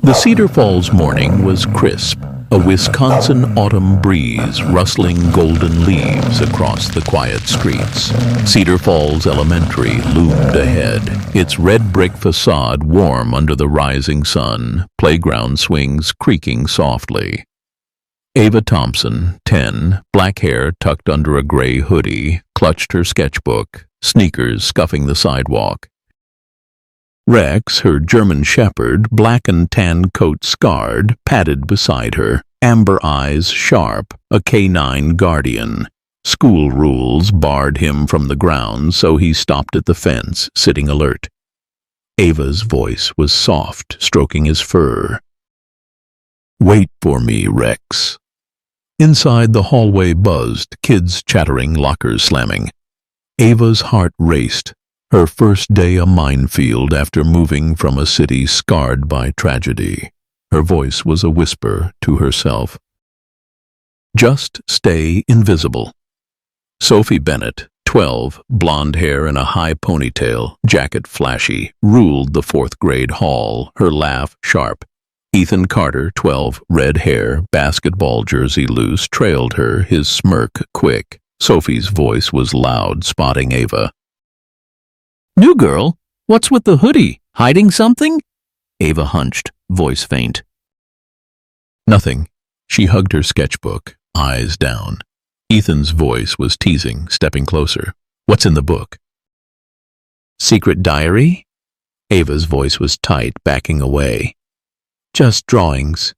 The Cedar Falls morning was crisp, a Wisconsin autumn breeze rustling golden leaves across the quiet streets. Cedar Falls Elementary loomed ahead, its red brick facade warm under the rising sun, playground swings creaking softly. Ava Thompson, 10, black hair tucked under a gray hoodie, clutched her sketchbook, sneakers scuffing the sidewalk. Rex, her German shepherd, black and tan coat scarred, padded beside her, amber eyes sharp, a canine guardian. School rules barred him from the grounds, so he stopped at the fence, sitting alert. Ava's voice was soft, stroking his fur. "Wait for me, Rex." Inside, the hallway buzzed, kids chattering, lockers slamming. Ava's heart raced. Her first day a minefield after moving from a city scarred by tragedy. Her voice was a whisper to herself. Just stay invisible. Sophie Bennett, 12, blonde hair in a high ponytail, jacket flashy, ruled the fourth-grade hall, her laugh sharp. Ethan Carter, 12, red hair, basketball jersey loose, trailed her, his smirk quick. Sophie's voice was loud, spotting Ava. "New girl, what's with the hoodie? Hiding something?" Ava hunched, voice faint. "Nothing." She hugged her sketchbook, eyes down. Ethan's voice was teasing, stepping closer. "What's in the book?" "Secret diary?" Ava's voice was tight, backing away. "Just drawings."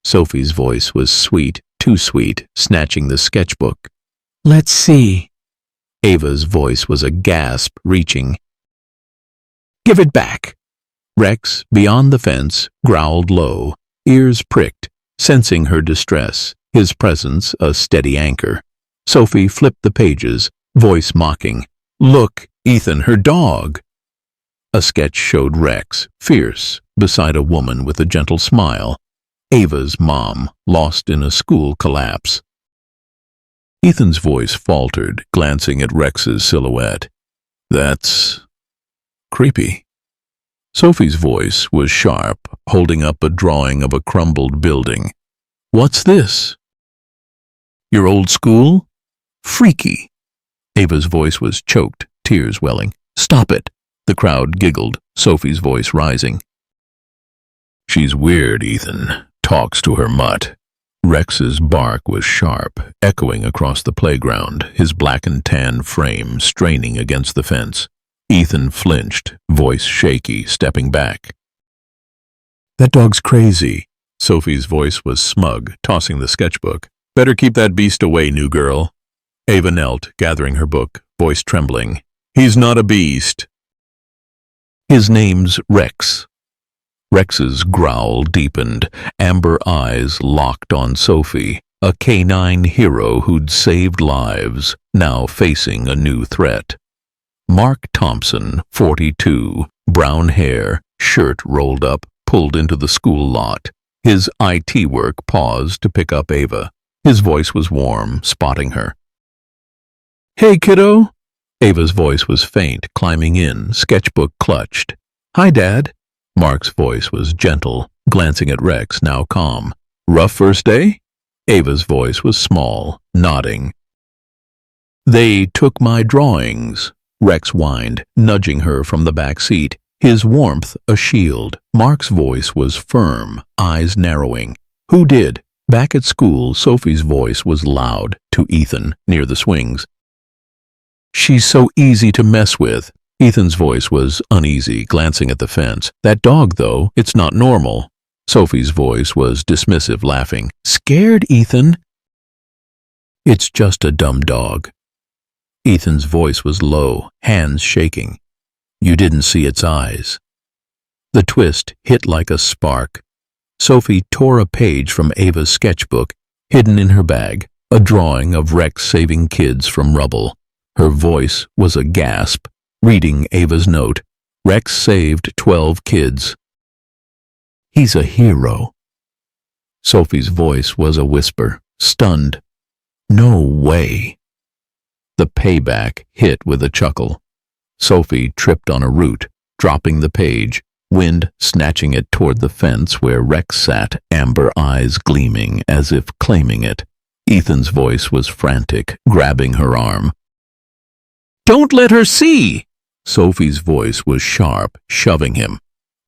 Sophie's voice was sweet, too sweet, snatching the sketchbook. "Let's see." Ava's voice was a gasp, reaching. "Give it back." Rex, beyond the fence, growled low, ears pricked, sensing her distress, his presence a steady anchor. Sophie flipped the pages, voice mocking. "Look, Ethan, her dog." A sketch showed Rex, fierce, beside a woman with a gentle smile. Ava's mom, lost in a school collapse. Ethan's voice faltered, glancing at Rex's silhouette. "That's creepy." Sophie's voice was sharp, holding up a drawing of a crumbled building. "What's this?" "Your old school?" "Freaky." Ava's voice was choked, tears welling. "Stop it." The crowd giggled, Sophie's voice rising. "She's weird, Ethan. Talks to her mutt." Rex's bark was sharp, echoing across the playground, his black and tan frame straining against the fence. Ethan flinched, voice shaky, stepping back. "That dog's crazy." Sophie's voice was smug, tossing the sketchbook. "Better keep that beast away, new girl." Ava knelt, gathering her book, voice trembling. "He's not a beast." "His name's Rex." Rex's growl deepened, amber eyes locked on Sophie, a canine hero who'd saved lives, now facing a new threat. Mark Thompson, 42, brown hair, shirt rolled up, pulled into the school lot. His IT work paused to pick up Ava. His voice was warm, spotting her. "Hey, kiddo." Ava's voice was faint, climbing in, sketchbook clutched. "Hi, Dad." Mark's voice was gentle, glancing at Rex, now calm. "Rough first day?" Ava's voice was small, nodding. "They took my drawings," Rex whined, nudging her from the back seat, his warmth a shield. Mark's voice was firm, eyes narrowing. "Who did?" Back at school, Sophie's voice was loud, to Ethan, near the swings. "She's so easy to mess with." Ethan's voice was uneasy, glancing at the fence. "That dog, though, it's not normal." Sophie's voice was dismissive, laughing. "Scared, Ethan?" "It's just a dumb dog." Ethan's voice was low, hands shaking. "You didn't see its eyes." The twist hit like a spark. Sophie tore a page from Ava's sketchbook, hidden in her bag, a drawing of Rex saving kids from rubble. Her voice was a gasp, reading Ava's note. Rex saved 12 kids. "He's a hero." Sophie's voice was a whisper, stunned. "No way." The payback hit with a chuckle. Sophie tripped on a root, dropping the page, wind snatching it toward the fence where Rex sat, amber eyes gleaming as if claiming it. Ethan's voice was frantic, grabbing her arm. "Don't let her see!" Sophie's voice was sharp, shoving him.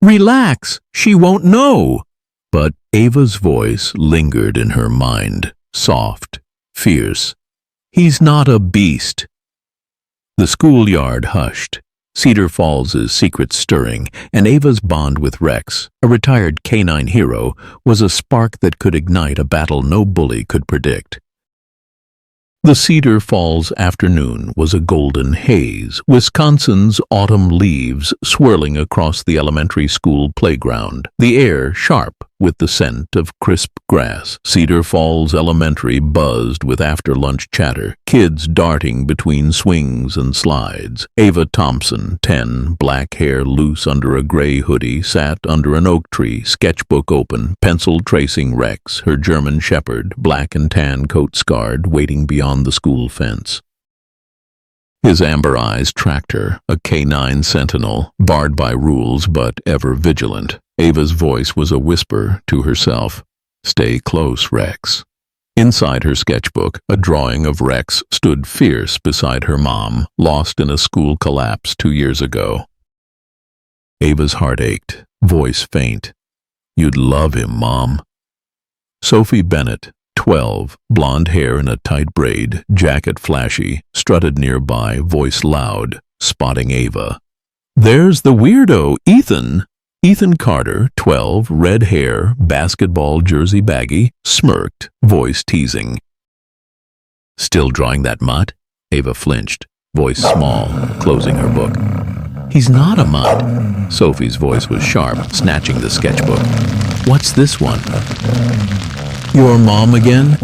"Relax, she won't know." But Ava's voice lingered in her mind, soft, fierce. "He's not a beast." The schoolyard hushed. Cedar Falls' secret stirring, and Ava's bond with Rex, a retired canine hero, was a spark that could ignite a battle no bully could predict. The Cedar Falls afternoon was a golden haze, Wisconsin's autumn leaves swirling across the elementary school playground, the air sharp with the scent of crisp grass. Cedar Falls Elementary buzzed with after-lunch chatter, kids darting between swings and slides. Ava Thompson, 10, black hair loose under a gray hoodie, sat under an oak tree, sketchbook open, pencil tracing Rex, her German shepherd, black and tan coat scarred, waiting beyond the school fence. His amber eyes tracked her, a canine sentinel, barred by rules but ever vigilant. Ava's voice was a whisper to herself. "Stay close, Rex." Inside her sketchbook, a drawing of Rex stood fierce beside her mom, lost in a school collapse 2 years ago. Ava's heart ached, voice faint. "You'd love him, Mom." Sophie Bennett, 12, blonde hair in a tight braid, jacket flashy, strutted nearby, voice loud, spotting Ava. "There's the weirdo, Ethan." Ethan Carter, 12, red hair, basketball jersey baggy, smirked, voice teasing. "Still drawing that mutt?" Ava flinched, voice small, closing her book. "He's not a mutt." Sophie's voice was sharp, snatching the sketchbook. "What's this one?" "Your mom again?"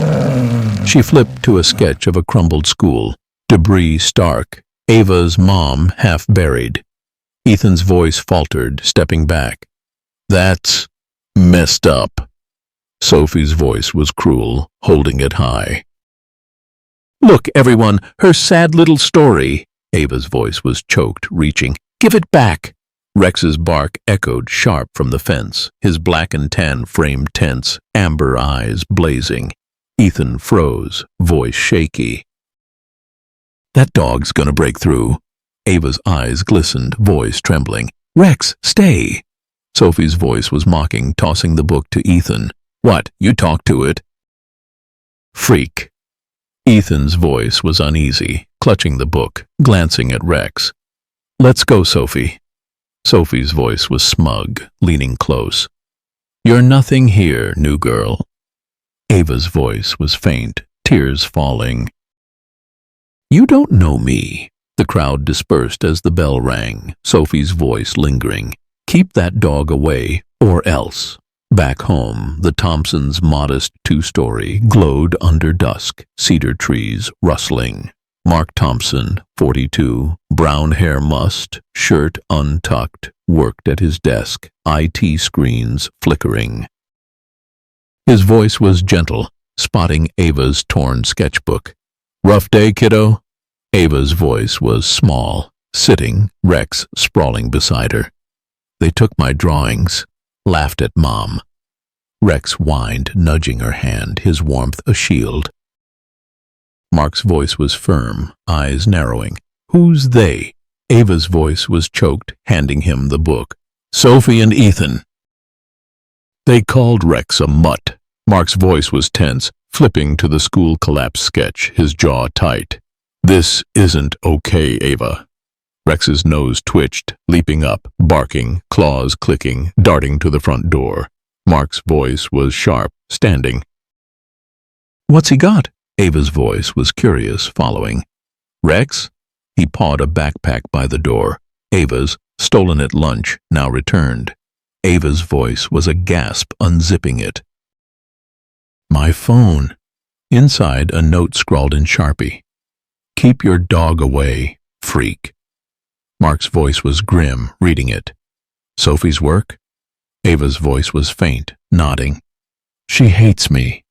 She flipped to a sketch of a crumbled school, debris stark, Ava's mom half buried. Ethan's voice faltered, stepping back. "That's messed up." Sophie's voice was cruel, holding it high. "Look, everyone, her sad little story." Ava's voice was choked, reaching. "Give it back." Rex's bark echoed sharp from the fence, his black and tan frame tense, amber eyes blazing. Ethan froze, voice shaky. "That dog's gonna break through." Ava's eyes glistened, voice trembling. "Rex, stay!" Sophie's voice was mocking, tossing the book to Ethan. "What, you talk to it?" "Freak." Ethan's voice was uneasy, clutching the book, glancing at Rex. "Let's go, Sophie." Sophie's voice was smug, leaning close. "You're nothing here, new girl." Ava's voice was faint, tears falling. "You don't know me." The crowd dispersed as the bell rang, Sophie's voice lingering. "Keep that dog away, or else." Back home, the Thompsons' modest 2-story glowed under dusk, cedar trees rustling. Mark Thompson, 42, brown hair mussed, shirt untucked, worked at his desk, IT screens flickering. His voice was gentle, spotting Ava's torn sketchbook. "Rough day, kiddo?" Ava's voice was small, sitting, Rex sprawling beside her. "They took my drawings," laughed at Mom. Rex whined, nudging her hand, his warmth a shield. Mark's voice was firm, eyes narrowing. "Who's they?" Ava's voice was choked, handing him the book. "Sophie and Ethan." "They called Rex a mutt." Mark's voice was tense, flipping to the school collapse sketch, his jaw tight. "This isn't okay, Ava." Rex's nose twitched, leaping up, barking, claws clicking, darting to the front door. Mark's voice was sharp, standing. "What's he got?" Ava's voice was curious, following. "Rex?" He pawed a backpack by the door. Ava's, stolen at lunch, now returned. Ava's voice was a gasp, unzipping it. "My phone." Inside, a note scrawled in Sharpie. "Keep your dog away, freak." Mark's voice was grim, reading it. "Sophie's work?" Ava's voice was faint, nodding. "She hates me."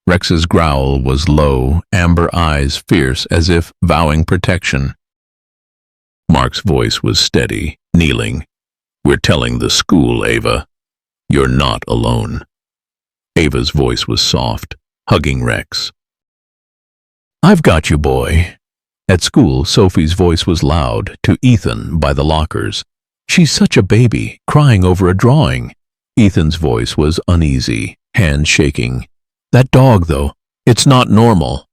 Rex's growl was low, amber eyes fierce as if vowing protection. Mark's voice was steady, kneeling. We're telling the school, Ava. You're not alone. Ava's voice was soft, hugging Rex. I've got you, boy. At school, Sophie's voice was loud to Ethan by the lockers. She's such a baby, crying over a drawing. Ethan's voice was uneasy, hands shaking. That dog, though, it's not normal.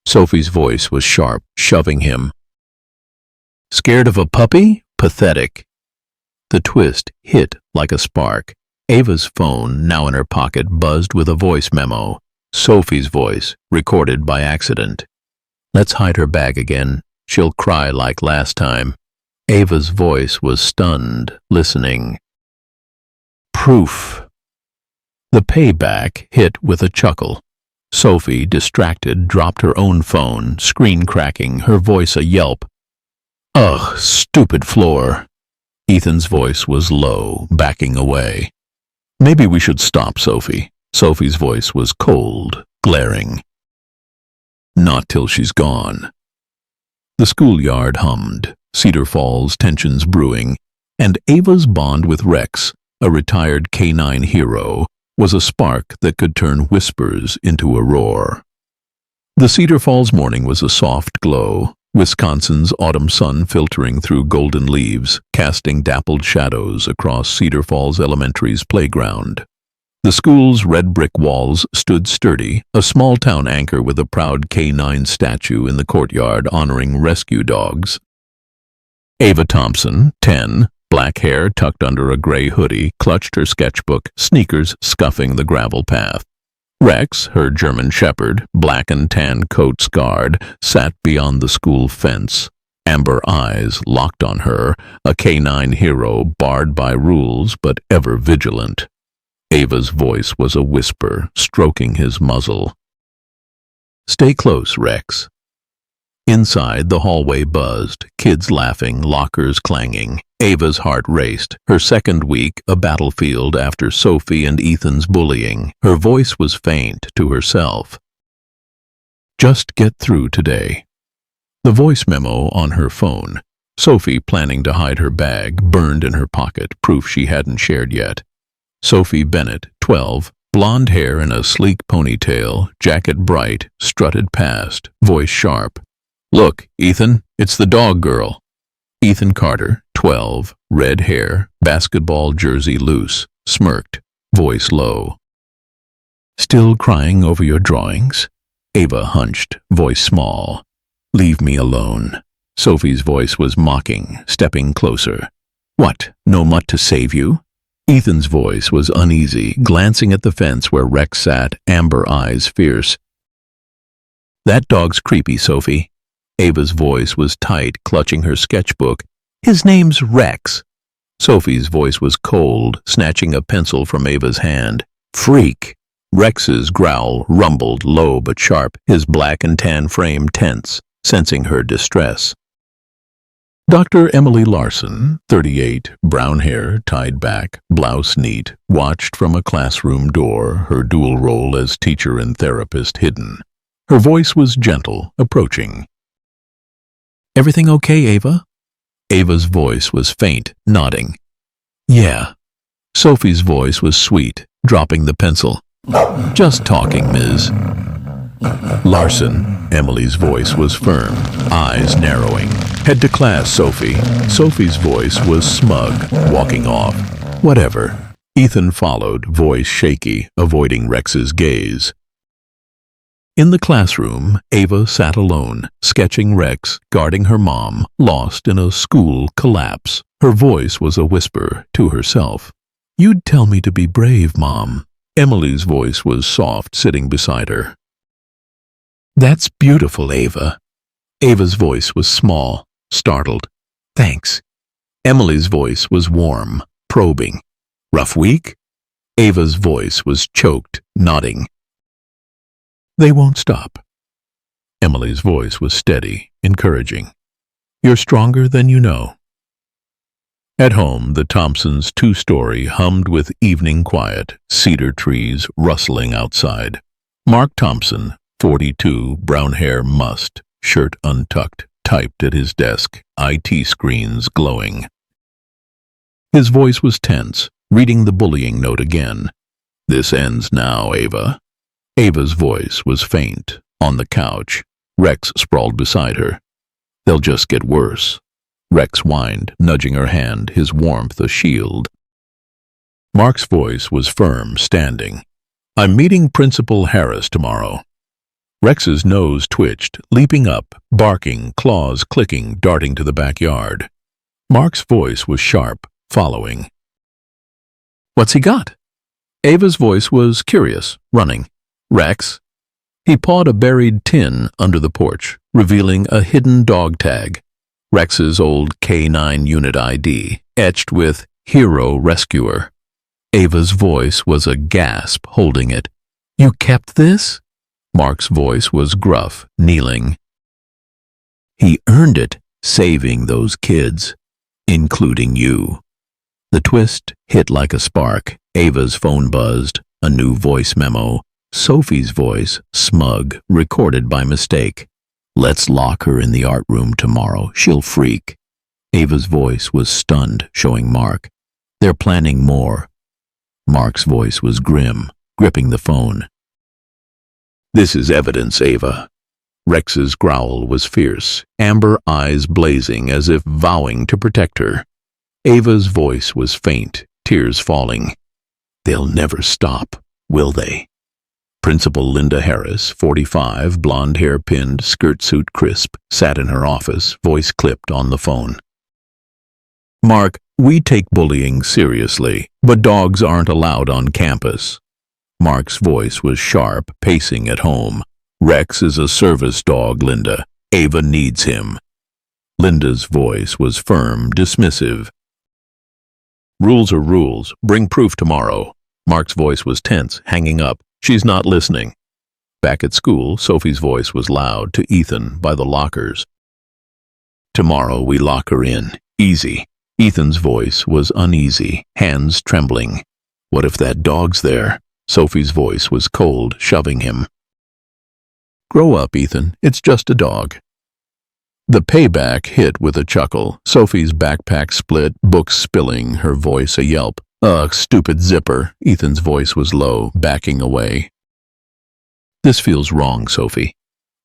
Sophie's voice was sharp, shoving him. Scared of a puppy? Pathetic. The twist hit like a spark. Ava's phone, now in her pocket, buzzed with a voice memo. Sophie's voice, recorded by accident. Let's hide her bag again. She'll cry like last time. Ava's voice was stunned, listening. Proof. The payback hit with a chuckle. Sophie, distracted, dropped her own phone, screen cracking, her voice a yelp. Ugh, stupid floor. Ethan's voice was low, backing away. Maybe we should stop, Sophie. Sophie's voice was cold, glaring. Not till she's gone. The schoolyard hummed, Cedar Falls tensions brewing, and Ava's bond with Rex, a retired canine hero, was a spark that could turn whispers into a roar. The Cedar Falls morning was a soft glow, Wisconsin's autumn sun filtering through golden leaves, casting dappled shadows across Cedar Falls Elementary's playground. The school's red brick walls stood sturdy, a small-town anchor with a proud K9 statue in the courtyard honoring rescue dogs. Ava Thompson, 10, black hair tucked under a gray hoodie, clutched her sketchbook, sneakers scuffing the gravel path. Rex, her German shepherd, black and tan coat scarred, sat beyond the school fence. Amber eyes locked on her, a K9 hero barred by rules but ever vigilant. Ava's voice was a whisper, stroking his muzzle. Stay close, Rex. Inside, the hallway buzzed, kids laughing, lockers clanging. Ava's heart raced, her second week a battlefield after Sophie and Ethan's bullying. Her voice was faint to herself. Just get through today. The voice memo on her phone. Sophie, planning to hide her bag, burned in her pocket, proof she hadn't shared yet. Sophie Bennett, 12, blonde hair in a sleek ponytail, jacket bright, strutted past, voice sharp. Look, Ethan, it's the dog girl. Ethan Carter, 12, red hair, basketball jersey loose, smirked, voice low. Still crying over your drawings? Ava hunched, voice small. Leave me alone. Sophie's voice was mocking, stepping closer. What, no mutt to save you? Ethan's voice was uneasy, glancing at the fence where Rex sat, amber eyes fierce. That dog's creepy, Sophie. Ava's voice was tight, clutching her sketchbook. His name's Rex. Sophie's voice was cold, snatching a pencil from Ava's hand. Freak. Rex's growl rumbled, low but sharp, his black and tan frame tense, sensing her distress. Dr. Emily Larson, 38, brown hair, tied back, blouse neat, watched from a classroom door, her dual role as teacher and therapist hidden. Her voice was gentle, approaching. Everything okay, Ava? Ava's voice was faint, nodding. Yeah. Sophie's voice was sweet, dropping the pencil. Just talking, Ms. Larson. Emily's voice was firm, eyes narrowing. Head to class, Sophie. Sophie's voice was smug, walking off. Whatever. Ethan followed, voice shaky, avoiding Rex's gaze. In the classroom, Ava sat alone, sketching Rex, guarding her mom, lost in a school collapse. Her voice was a whisper to herself. You'd tell me to be brave, Mom. Emily's voice was soft, sitting beside her. That's beautiful, Ava. Ava's voice was small, startled. Thanks. Emily's voice was warm, probing. Rough week? Ava's voice was choked, nodding. They won't stop. Emily's voice was steady, encouraging. You're stronger than you know. At home, the Thompsons' two-story hummed with evening quiet, cedar trees rustling outside. Mark Thompson, 42, brown hair mussed, shirt untucked, typed at his desk, IT screens glowing. His voice was tense, reading the bullying note again. "This ends now, Ava." Ava's voice was faint. On the couch, Rex sprawled beside her. "They'll just get worse." Rex whined, nudging her hand, his warmth a shield. Mark's voice was firm, standing. "I'm meeting Principal Harris tomorrow." Rex's nose twitched, leaping up, barking, claws clicking, darting to the backyard. Mark's voice was sharp, following. "What's he got?" Ava's voice was curious, running. "Rex?" He pawed a buried tin under the porch, revealing a hidden dog tag. Rex's old K9 unit ID, etched with Hero Rescuer. Ava's voice was a gasp, holding it. "You kept this?" Mark's voice was gruff, kneeling. "He earned it, saving those kids, including you." The twist hit like a spark. Ava's phone buzzed, a new voice memo. Sophie's voice, smug, recorded by mistake. "Let's lock her in the art room tomorrow. She'll freak." Ava's voice was stunned, showing Mark. "They're planning more." Mark's voice was grim, gripping the phone. "This is evidence, Ava." Rex's growl was fierce, amber eyes blazing as if vowing to protect her. Ava's voice was faint, tears falling. "They'll never stop, will they?" Principal Linda Harris, 45, blonde hair pinned, skirt suit crisp, sat in her office, voice clipped on the phone. "Mark, we take bullying seriously, but dogs aren't allowed on campus." Mark's voice was sharp, pacing at home. "Rex is a service dog, Linda. Ava needs him." Linda's voice was firm, dismissive. "Rules are rules. Bring proof tomorrow." Mark's voice was tense, hanging up. "She's not listening." Back at school, Sophie's voice was loud to Ethan by the lockers. "Tomorrow we lock her in. Easy." Ethan's voice was uneasy, hands trembling. "What if that dog's there?" Sophie's voice was cold, shoving him. "Grow up, Ethan. It's just a dog." The payback hit with a chuckle. Sophie's backpack split, books spilling, her voice a yelp. "Ugh, stupid zipper." Ethan's voice was low, backing away. "This feels wrong, Sophie."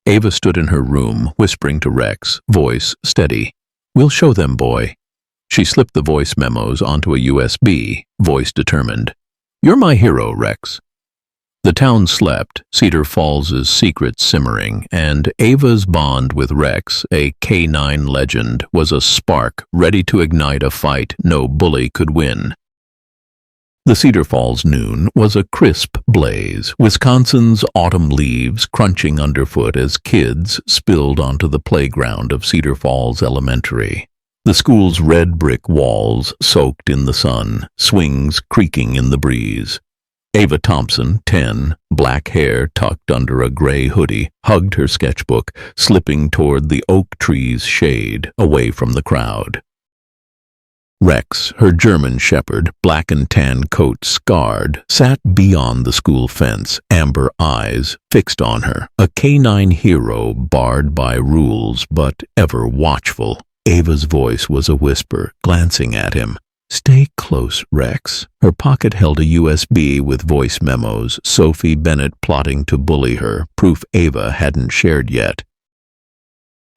Ava stood in her room, whispering to Rex, voice steady. "We'll show them, boy." She slipped the voice memos onto a USB, voice determined. "You're my hero, Rex." The town slept, Cedar Falls' secrets simmering, and Ava's bond with Rex, a K9 legend, was a spark ready to ignite a fight no bully could win. The Cedar Falls noon was a crisp blaze, Wisconsin's autumn leaves crunching underfoot as kids spilled onto the playground of Cedar Falls Elementary. The school's red brick walls soaked in the sun, swings creaking in the breeze. Ava Thompson, 10, black hair tucked under a gray hoodie, hugged her sketchbook, slipping toward the oak tree's shade, away from the crowd. Rex, her German shepherd, black and tan coat scarred, sat beyond the school fence, amber eyes fixed on her, a canine hero barred by rules but ever watchful. Ava's voice was a whisper, glancing at him. "Stay close, Rex." Her pocket held a USB with voice memos, Sophie Bennett plotting to bully her, proof Ava hadn't shared yet.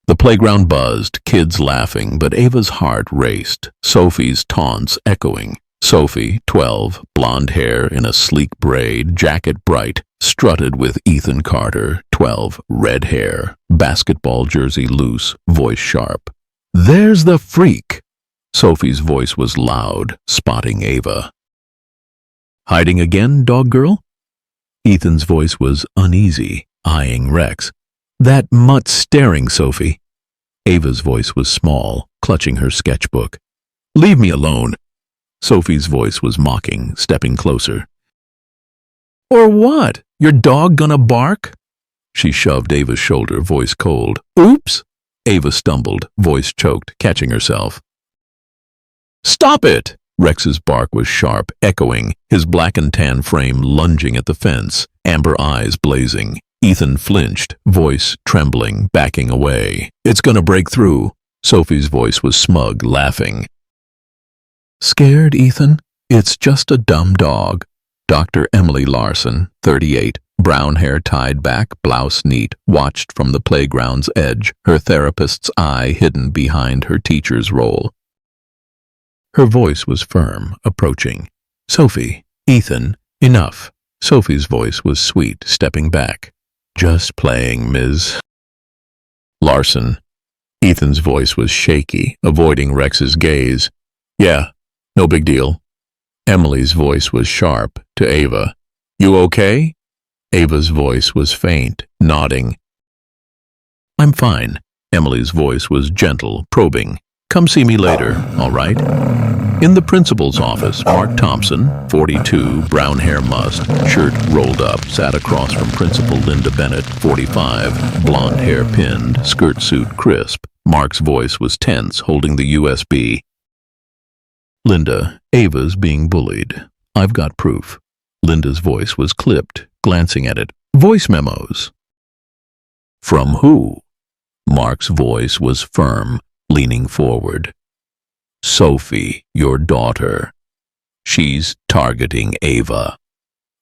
The playground buzzed, kids laughing, but Ava's heart raced, Sophie's taunts echoing. Sophie, 12, blonde hair in a sleek braid, jacket bright, strutted with Ethan Carter, 12, red hair, basketball jersey loose, voice sharp. "There's the freak!" Sophie's voice was loud, spotting Ava. "Hiding again, dog girl?" Ethan's voice was uneasy, eyeing Rex. "That mutt staring, Sophie." Ava's voice was small, clutching her sketchbook. "Leave me alone." Sophie's voice was mocking, stepping closer. "Or what? Your dog gonna bark?" She shoved Ava's shoulder, voice cold. "Oops!" Ava stumbled, voice choked, catching herself. "Stop it!" Rex's bark was sharp, echoing, his black and tan frame lunging at the fence, amber eyes blazing. Ethan flinched, voice trembling, backing away. "It's gonna break through." Sophie's voice was smug, laughing. Scared, Ethan? It's just a dumb dog. Dr. Emily Larson, 38, brown hair tied back, blouse neat, watched from the playground's edge, her therapist's eye hidden behind her teacher's role. Her voice was firm, approaching. Sophie, Ethan, enough. Sophie's voice was sweet, stepping back. Just playing, Ms. Larson. Ethan's voice was shaky, avoiding Rex's gaze. Yeah, no big deal. Emily's voice was sharp, to Ava. You okay? Ava's voice was faint, nodding. I'm fine. Emily's voice was gentle, probing. Come see me later, all right? In the principal's office, Mark Thompson, 42, brown hair mussed, shirt rolled up, sat across from Principal Linda Bennett, 45, blonde hair pinned, skirt suit crisp. Mark's voice was tense, holding the USB. Linda, Ava's being bullied. I've got proof. Linda's voice was clipped, glancing at it. Voice memos. From who? Mark's voice was firm, leaning forward. Sophie, your daughter. She's targeting Ava.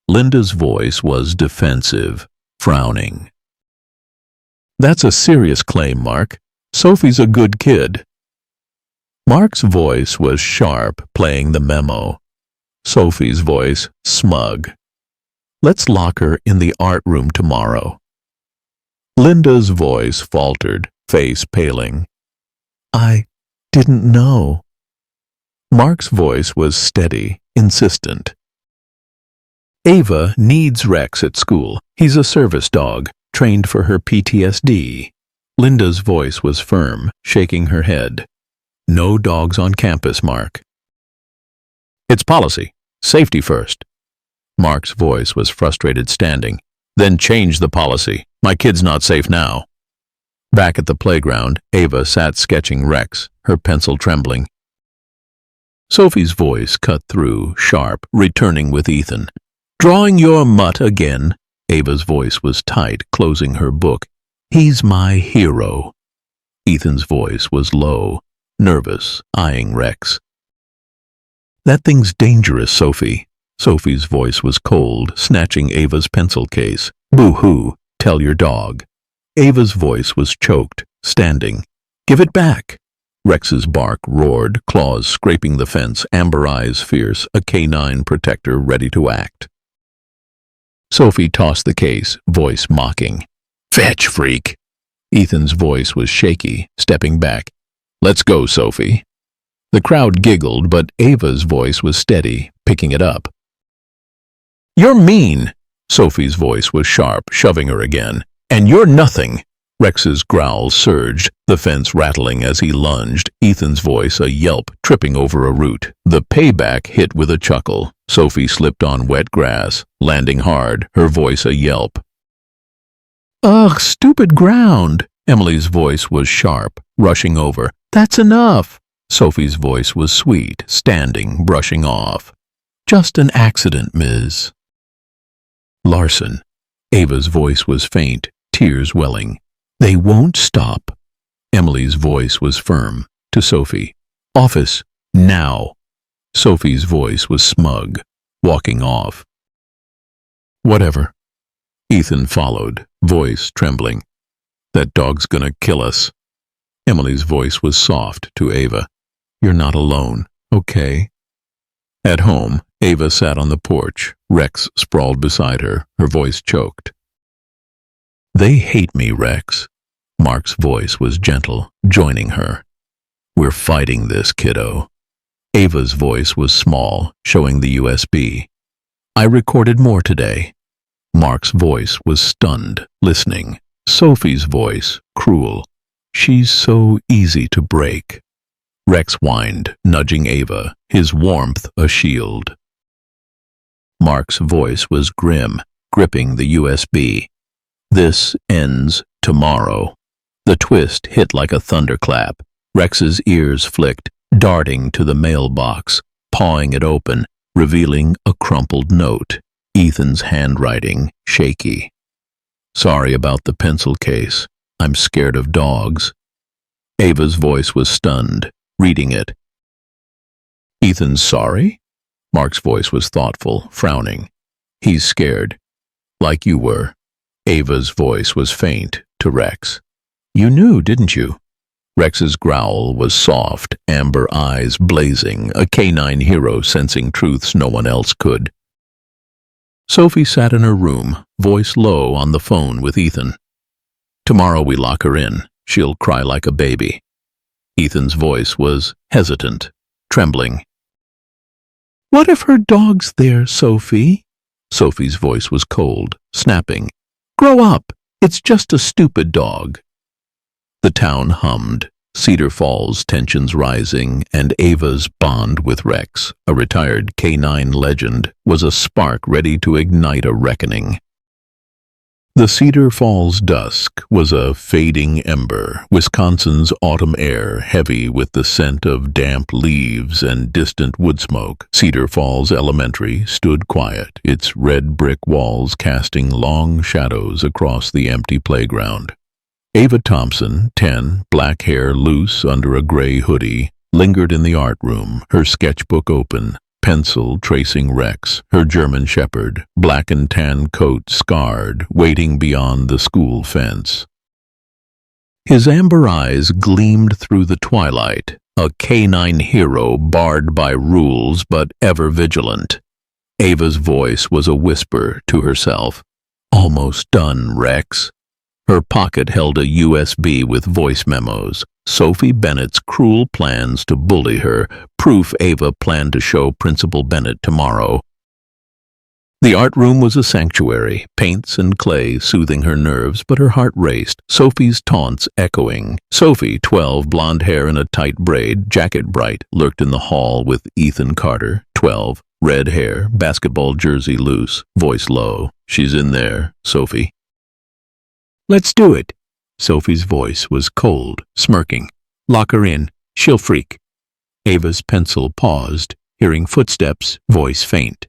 Linda's voice was defensive, frowning. That's a serious claim, Mark. Sophie's a good kid. Mark's voice was sharp, playing the memo. Sophie's voice, smug. Let's lock her in the art room tomorrow. Linda's voice faltered, face paling. I didn't know. Mark's voice was steady, insistent. Ava needs Rex at school. He's a service dog, trained for her PTSD. Linda's voice was firm, shaking her head. No dogs on campus, Mark. It's policy. Safety first. Mark's voice was frustrated, standing. Then change the policy. My kid's not safe now. Back at the playground, Ava sat sketching Rex, her pencil trembling. Sophie's voice cut through, sharp, returning with Ethan. Drawing your mutt again. Ava's voice was tight, closing her book. He's my hero. Ethan's voice was low, nervous, eyeing Rex. That thing's dangerous, Sophie. Sophie's voice was cold, snatching Ava's pencil case. Boo-hoo, tell your dog. Ava's voice was choked, standing. Give it back. Rex's bark roared, claws scraping the fence, amber eyes fierce, a canine protector ready to act. Sophie tossed the case, voice mocking. Fetch, freak. Ethan's voice was shaky, stepping back. Let's go, Sophie. The crowd giggled, but Ava's voice was steady, picking it up. You're mean. Sophie's voice was sharp, shoving her again. And you're nothing. Rex's growls surged, the fence rattling as he lunged, Ethan's voice a yelp, tripping over a root. The payback hit with a chuckle. Sophie slipped on wet grass, landing hard, her voice a yelp. Ugh, stupid ground. Emily's voice was sharp, rushing over. That's enough. Sophie's voice was sweet, standing, brushing off. Just an accident, Ms. Larson. Ava's voice was faint, tears welling. They won't stop. Emily's voice was firm, to Sophie. Office, now. Sophie's voice was smug, walking off. Whatever. Ethan followed, voice trembling. That dog's gonna kill us. Emily's voice was soft to Ava. You're not alone, okay? At home, Ava sat on the porch. Rex sprawled beside her, her voice choked. They hate me, Rex. Mark's voice was gentle, joining her. We're fighting this, kiddo. Ava's voice was small, showing the USB. I recorded more today. Mark's voice was stunned, listening. Sophie's voice, cruel. She's so easy to break. Rex whined, nudging Ava, his warmth a shield. Mark's voice was grim, gripping the USB. This ends tomorrow. The twist hit like a thunderclap. Rex's ears flicked, darting to the mailbox, pawing it open, revealing a crumpled note. Ethan's handwriting, shaky. Sorry about the pencil case. I'm scared of dogs. Ava's voice was stunned, reading it. Ethan's sorry? Mark's voice was thoughtful, frowning. He's scared. Like you were. Ava's voice was faint to Rex. You knew, didn't you? Rex's growl was soft, amber eyes blazing, a canine hero sensing truths no one else could. Sophie sat in her room, voice low on the phone with Ethan. Tomorrow we lock her in. She'll cry like a baby. Ethan's voice was hesitant, trembling. What if her dog's there, Sophie? Sophie's voice was cold, snapping. Grow up. It's just a stupid dog. The town hummed, Cedar Falls tensions rising, and Ava's bond with Rex, a retired canine legend, was a spark ready to ignite a reckoning. The Cedar Falls dusk was a fading ember, Wisconsin's autumn air heavy with the scent of damp leaves and distant wood smoke. Cedar Falls Elementary stood quiet, its red brick walls casting long shadows across the empty playground. Ava Thompson, 10, black hair loose under a gray hoodie, lingered in the art room, her sketchbook open, pencil tracing Rex, her German shepherd, black and tan coat scarred, waiting beyond the school fence. His amber eyes gleamed through the twilight, a canine hero barred by rules but ever vigilant. Ava's voice was a whisper to herself. Almost done, Rex. Her pocket held a USB with voice memos. Sophie Bennett's cruel plans to bully her, proof Ava planned to show Principal Bennett tomorrow. The art room was a sanctuary, paints and clay soothing her nerves, but her heart raced, Sophie's taunts echoing. Sophie, 12, blonde hair in a tight braid, jacket bright, lurked in the hall with Ethan Carter, 12, red hair, basketball jersey loose, voice low. She's in there, Sophie. Let's do it. Sophie's voice was cold, smirking. Lock her in. She'll freak. Ava's pencil paused, hearing footsteps, voice faint.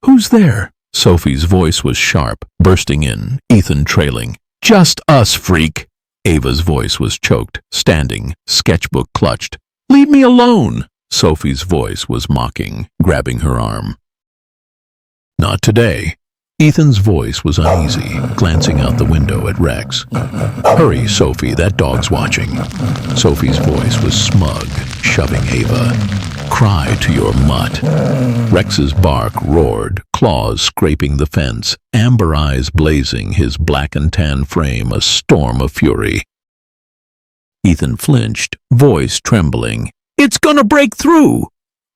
Who's there? Sophie's voice was sharp, bursting in, Ethan trailing. Just us, freak. Ava's voice was choked, standing, sketchbook clutched. Leave me alone. Sophie's voice was mocking, grabbing her arm. Not today. Ethan's voice was uneasy, glancing out the window at Rex. Hurry, Sophie, that dog's watching. Sophie's voice was smug, shoving Ava. Cry to your mutt. Rex's bark roared, claws scraping the fence, amber eyes blazing, his black and tan frame a storm of fury. Ethan flinched, voice trembling. It's gonna break through!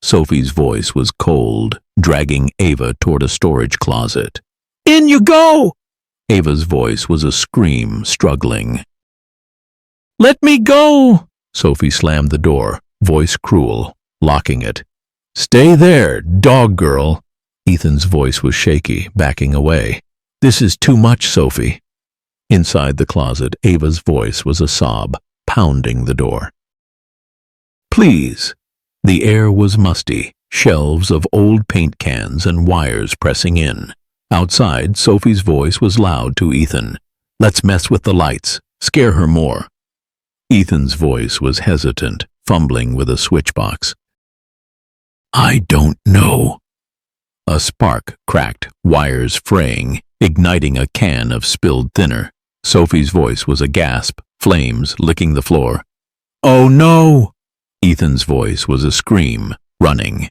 Sophie's voice was cold, dragging Ava toward a storage closet. In you go! Ava's voice was a scream, struggling. Let me go! Sophie slammed the door, voice cruel, locking it. Stay there, dog girl! Ethan's voice was shaky, backing away. This is too much, Sophie. Inside the closet, Ava's voice was a sob, pounding the door. Please. The air was musty, shelves of old paint cans and wires pressing in. Outside, Sophie's voice was loud to Ethan. Let's mess with the lights. Scare her more. Ethan's voice was hesitant, fumbling with a switchbox. I don't know. A spark cracked, wires fraying, igniting a can of spilled thinner. Sophie's voice was a gasp, flames licking the floor. Oh no! Ethan's voice was a scream, running.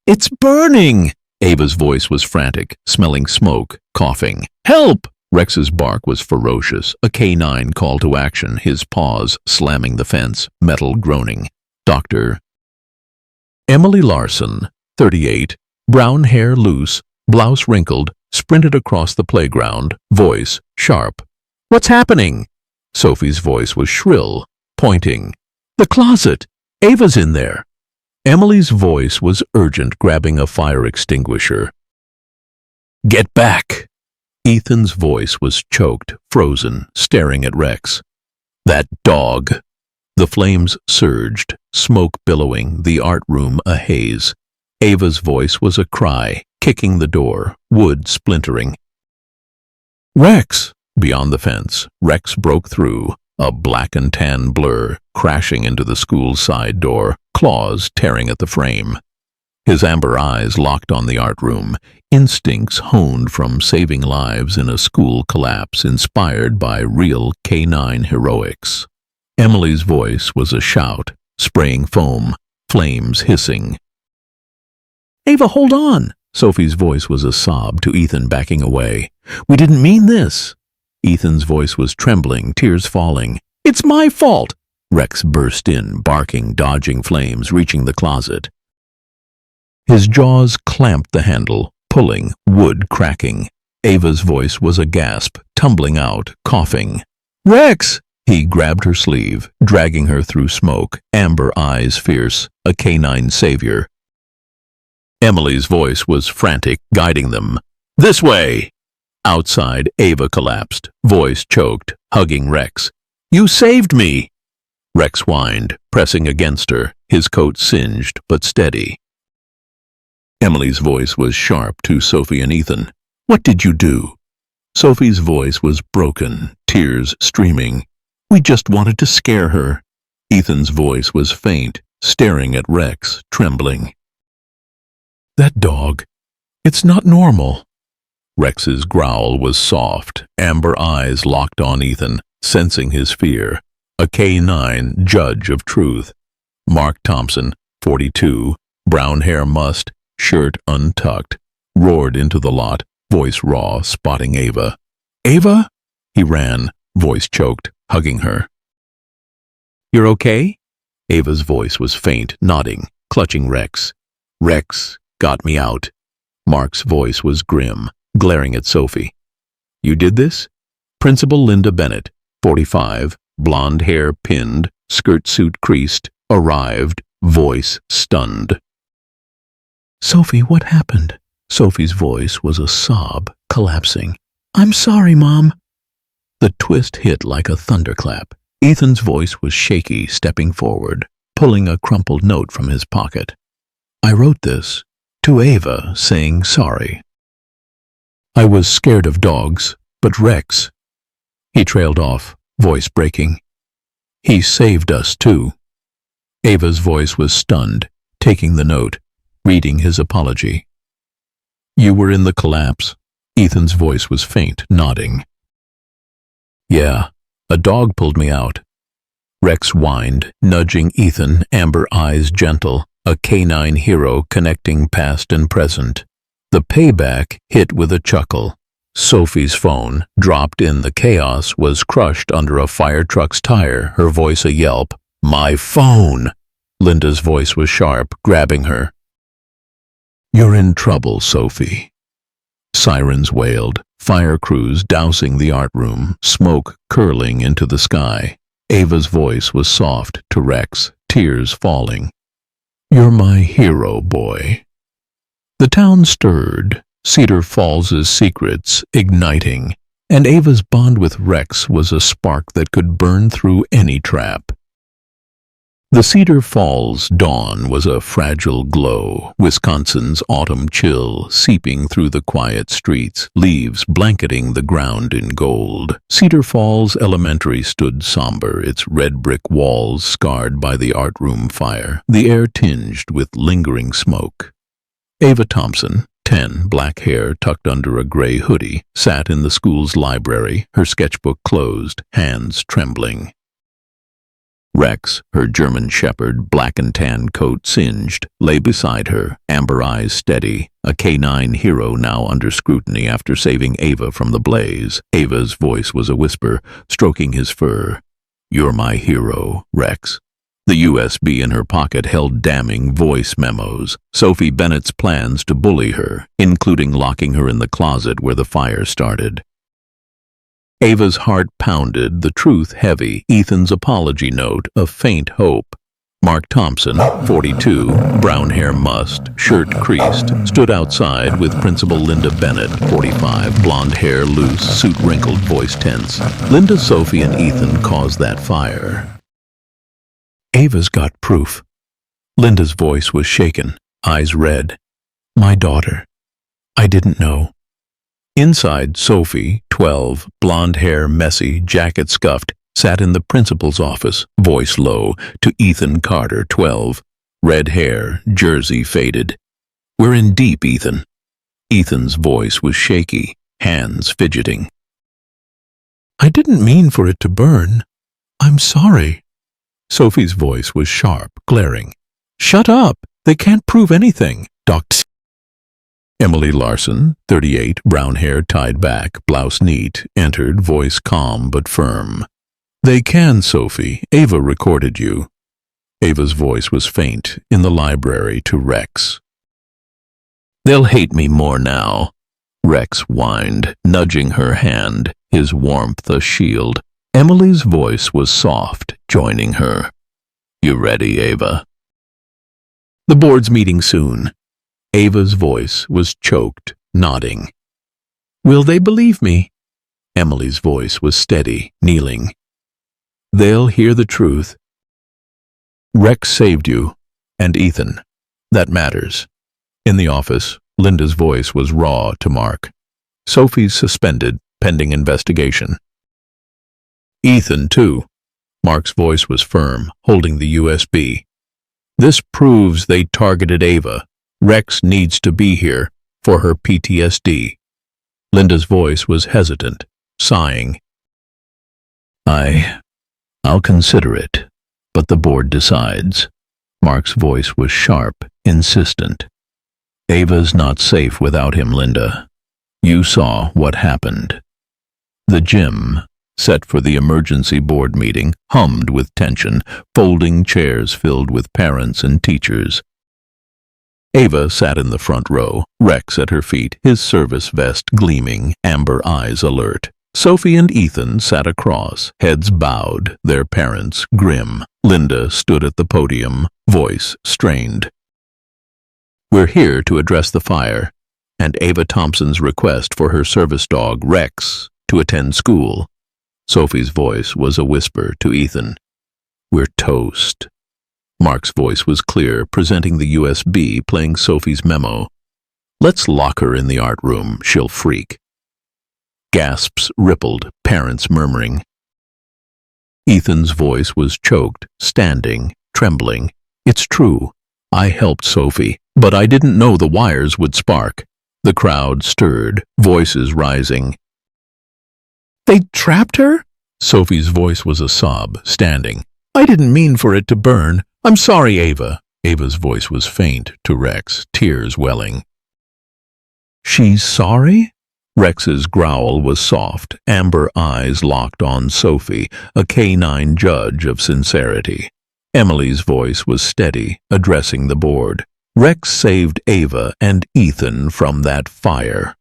It's burning! Ava's voice was frantic, smelling smoke, coughing. Help! Rex's bark was ferocious, a canine call to action, his paws slamming the fence, metal groaning. Doctor. Emily Larson, 38, brown hair loose, blouse wrinkled, sprinted across the playground, voice sharp. What's happening? Sophie's voice was shrill, pointing. The closet! Ava's in there! Emily's voice was urgent, grabbing a fire extinguisher. Get back! Ethan's voice was choked, frozen, staring at Rex. That dog! The flames surged, smoke billowing, the art room a haze. Ava's voice was a cry, kicking the door, wood splintering. Rex! Beyond the fence, Rex broke through, a black and tan blur, crashing into the school's side door, claws tearing at the frame. His amber eyes locked on the art room, instincts honed from saving lives in a school collapse inspired by real canine heroics. Emily's voice was a shout, spraying foam, flames hissing. "Ava, hold on!" Sophie's voice was a sob to Ethan backing away. "We didn't mean this." Ethan's voice was trembling, tears falling. "It's my fault!" Rex burst in, barking, dodging flames, reaching the closet. His jaws clamped the handle, pulling, wood cracking. Ava's voice was a gasp, tumbling out, coughing. "Rex!" He grabbed her sleeve, dragging her through smoke, amber eyes fierce, a canine savior. Emily's voice was frantic, guiding them. "This way!" Outside, Ava collapsed, voice choked, hugging Rex. "You saved me!" Rex whined, pressing against her, his coat singed but steady. Emily's voice was sharp to Sophie and Ethan. "What did you do?" Sophie's voice was broken, tears streaming. "We just wanted to scare her." Ethan's voice was faint, staring at Rex, trembling. "That dog, it's not normal." Rex's growl was soft, amber eyes locked on Ethan, sensing his fear. A canine judge of truth. Mark Thompson, 42, brown hair mussed, shirt untucked, roared into the lot, voice raw, spotting Ava. "Ava?" He ran, voice choked, hugging her. "You're okay?" Ava's voice was faint, nodding, clutching Rex. "Rex got me out." Mark's voice was grim, glaring at Sophie. "You did this?" Principal Linda Bennett, 45, blonde hair pinned, skirt suit creased, arrived, voice stunned. "Sophie, what happened?" Sophie's voice was a sob, collapsing. "I'm sorry, Mom." The twist hit like a thunderclap. Ethan's voice was shaky, stepping forward, pulling a crumpled note from his pocket. "I wrote this to Ava, saying sorry. I was scared of dogs, but Rex..." He trailed off, voice breaking. "He saved us, too." Ava's voice was stunned, taking the note, reading his apology. "You were in the collapse." Ethan's voice was faint, nodding. "Yeah, a dog pulled me out." Rex whined, nudging Ethan, amber eyes gentle, a canine hero connecting past and present. The payback hit with a chuckle. Sophie's phone, dropped in the chaos, was crushed under a fire truck's tire, her voice a yelp. "My phone!" Linda's voice was sharp, grabbing her. "You're in trouble, Sophie." Sirens wailed, fire crews dousing the art room, smoke curling into the sky. Ava's voice was soft to Rex, tears falling. "You're my hero, boy." The town stirred, Cedar Falls's secrets igniting, and Ava's bond with Rex was a spark that could burn through any trap. The Cedar Falls dawn was a fragile glow, Wisconsin's autumn chill seeping through the quiet streets, leaves blanketing the ground in gold. Cedar Falls Elementary stood somber, its red brick walls scarred by the art room fire, the air tinged with lingering smoke. Ava Thompson, 10, black hair tucked under a gray hoodie, sat in the school's library, her sketchbook closed, hands trembling. Rex, her German shepherd, black and tan coat singed, lay beside her, amber eyes steady, a canine hero now under scrutiny after saving Ava from the blaze. Ava's voice was a whisper, stroking his fur. "You're my hero, Rex." The USB in her pocket held damning voice memos, Sophie Bennett's plans to bully her, including locking her in the closet where the fire started. Ava's heart pounded, the truth heavy, Ethan's apology note, a faint hope. Mark Thompson, 42, brown hair mussed, shirt creased, stood outside with Principal Linda Bennett, 45, blonde hair loose, suit wrinkled, voice tense. Linda, Sophie, and Ethan caused that fire. Ava's got proof. Linda's voice was shaken, eyes red. "My daughter. I didn't know." Inside, Sophie, 12, blonde hair messy, jacket scuffed, sat in the principal's office, voice low, to Ethan Carter, 12. red hair, jersey faded. "We're in deep, Ethan." Ethan's voice was shaky, hands fidgeting. "I didn't mean for it to burn. I'm sorry." Sophie's voice was sharp, glaring. "Shut up! They can't prove anything, Dr. Emily Larson, 38, brown hair tied back, blouse neat, entered, voice calm but firm. "They can, Sophie. Ava recorded you." Ava's voice was faint, in the library to Rex. "They'll hate me more now," Rex whined, nudging her hand, his warmth a shield. Emily's voice was soft, joining her. "You ready, Ava?" "The board's meeting soon." Ava's voice was choked, nodding. "Will they believe me?" Emily's voice was steady, kneeling. "They'll hear the truth." "Rex saved you, and Ethan. That matters." In the office, Linda's voice was raw to Mark. "Sophie's suspended, pending investigation." "Ethan, too." Mark's voice was firm, holding the USB. "This proves they targeted Ava. Rex needs to be here for her PTSD." Linda's voice was hesitant, sighing. I'll consider it, but the board decides." Mark's voice was sharp, insistent. "Ava's not safe without him, Linda. You saw what happened." The gym, set for the emergency board meeting, hummed with tension, folding chairs filled with parents and teachers. Ava sat in the front row, Rex at her feet, his service vest gleaming, amber eyes alert. Sophie and Ethan sat across, heads bowed, their parents grim. Linda stood at the podium, voice strained. "We're here to address the fire, and Ava Thompson's request for her service dog, Rex, to attend school." Sophie's voice was a whisper to Ethan. "We're toast." Mark's voice was clear, presenting the USB, playing Sophie's memo. "Let's lock her in the art room, she'll freak." Gasps rippled, parents murmuring. Ethan's voice was choked, standing, trembling. "It's true. I helped Sophie, but I didn't know the wires would spark." The crowd stirred, voices rising. "They trapped her?" Sophie's voice was a sob, standing. "I didn't mean for it to burn. I'm sorry, Ava." Ava's voice was faint to Rex, tears welling. "She's sorry?" Rex's growl was soft, amber eyes locked on Sophie, a canine judge of sincerity. Emily's voice was steady, addressing the board. "Rex saved Ava and Ethan from that fire.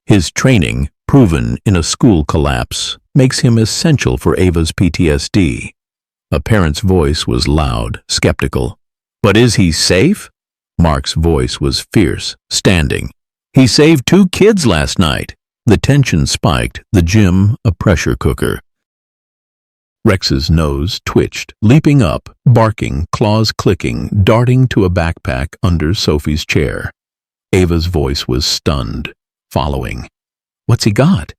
His training, proven in a school collapse, makes him essential for Ava's PTSD." A parent's voice was loud, skeptical. "But is he safe?" Mark's voice was fierce, standing. "He saved 2 kids last night." The tension spiked, the gym a pressure cooker. Rex's nose twitched, leaping up, barking, claws clicking, darting to a backpack under Sophie's chair. Ava's voice was stunned, following. "What's he got?"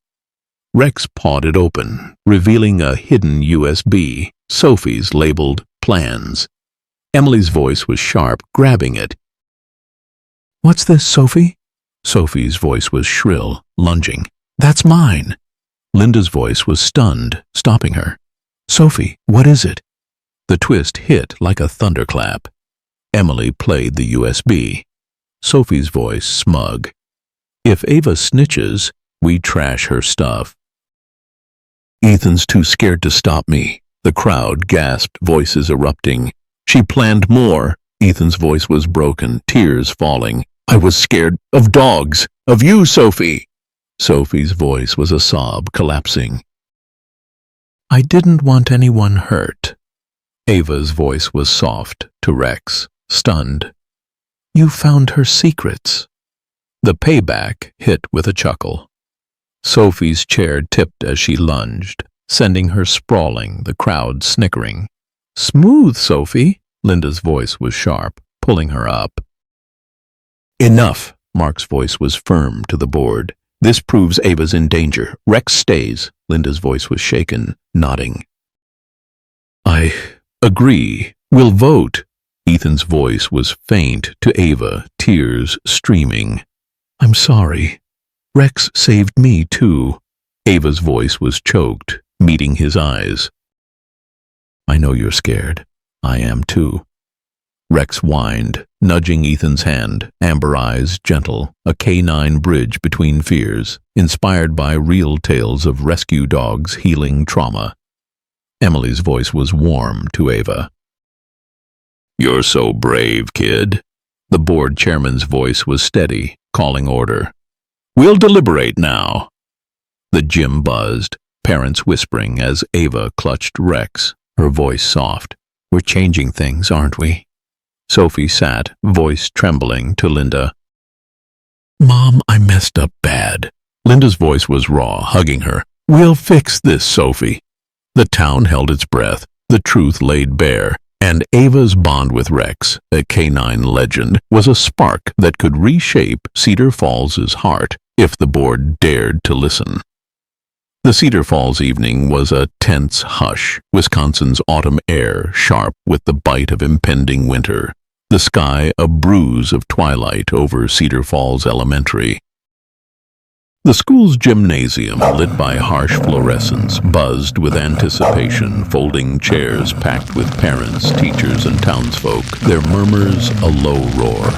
Rex pawed it open, revealing a hidden USB, Sophie's labeled plans. Emily's voice was sharp, grabbing it. "What's this, Sophie?" Sophie's voice was shrill, lunging. "That's mine." Linda's voice was stunned, stopping her. "Sophie, what is it?" The twist hit like a thunderclap. Emily played the USB. Sophie's voice smug. "If Ava snitches, we trash her stuff." "Ethan's too scared to stop me." The crowd gasped, voices erupting. "She planned more." Ethan's voice was broken, tears falling. "I was scared of dogs, of you, Sophie." Sophie's voice was a sob, collapsing. "I didn't want anyone hurt." Ava's voice was soft to Rex, stunned. "You found her secrets." The payback hit with a chuckle. Sophie's chair tipped as she lunged, sending her sprawling, the crowd snickering. "Smooth, Sophie." Linda's voice was sharp, pulling her up. "Enough." Mark's voice was firm to the board. "This proves Ava's in danger. Rex stays." Linda's voice was shaken, nodding. "I agree. We'll vote." Ethan's voice was faint to Ava, tears streaming. I'm sorry. Rex saved me too. Ava's voice was choked, meeting his eyes. I know you're scared. I am too. Rex whined, nudging Ethan's hand, amber eyes gentle, a canine bridge between fears, inspired by real tales of rescue dogs healing trauma. Emily's voice was warm to Ava. You're so brave, kid. The board chairman's voice was steady, calling order. We'll deliberate now. The gym buzzed, parents whispering as Ava clutched Rex, her voice soft. We're changing things, aren't we? Sophie sat, voice trembling, to Linda. Mom, I messed up bad. Linda's voice was raw, hugging her. We'll fix this, Sophie. The town held its breath, the truth laid bare, and Ava's bond with Rex, a canine legend, was a spark that could reshape Cedar Falls's heart if the board dared to listen. The Cedar Falls evening was a tense hush, Wisconsin's autumn air sharp with the bite of impending winter, the sky a bruise of twilight over Cedar Falls Elementary. The school's gymnasium, lit by harsh fluorescence, buzzed with anticipation, folding chairs packed with parents, teachers, and townsfolk, their murmurs a low roar.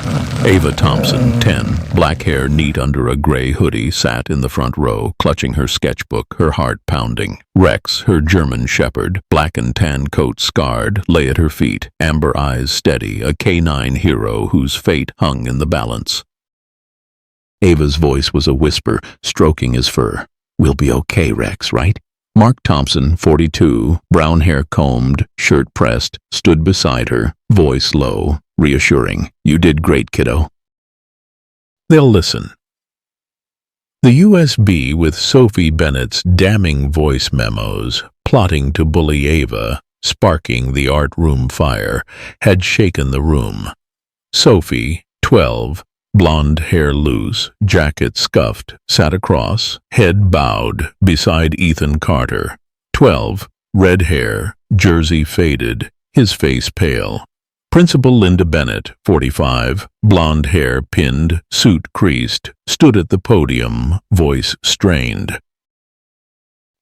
Ava Thompson, 10, black hair neat under a gray hoodie, sat in the front row, clutching her sketchbook, her heart pounding. Rex, her German shepherd, black and tan coat scarred, lay at her feet, amber eyes steady, a canine hero whose fate hung in the balance. Ava's voice was a whisper, stroking his fur. We'll be okay, Rex, right? Mark Thompson, 42, brown hair combed, shirt pressed, stood beside her, voice low, reassuring. You did great, kiddo. They'll listen. The USB with Sophie Bennett's damning voice memos, plotting to bully Ava, sparking the art room fire, had shaken the room. Sophie, 12, blonde hair loose, jacket scuffed, sat across, head bowed, beside Ethan Carter. 12, red hair, jersey faded, his face pale. Principal Linda Bennett, 45, blonde hair pinned, suit creased, stood at the podium, voice strained.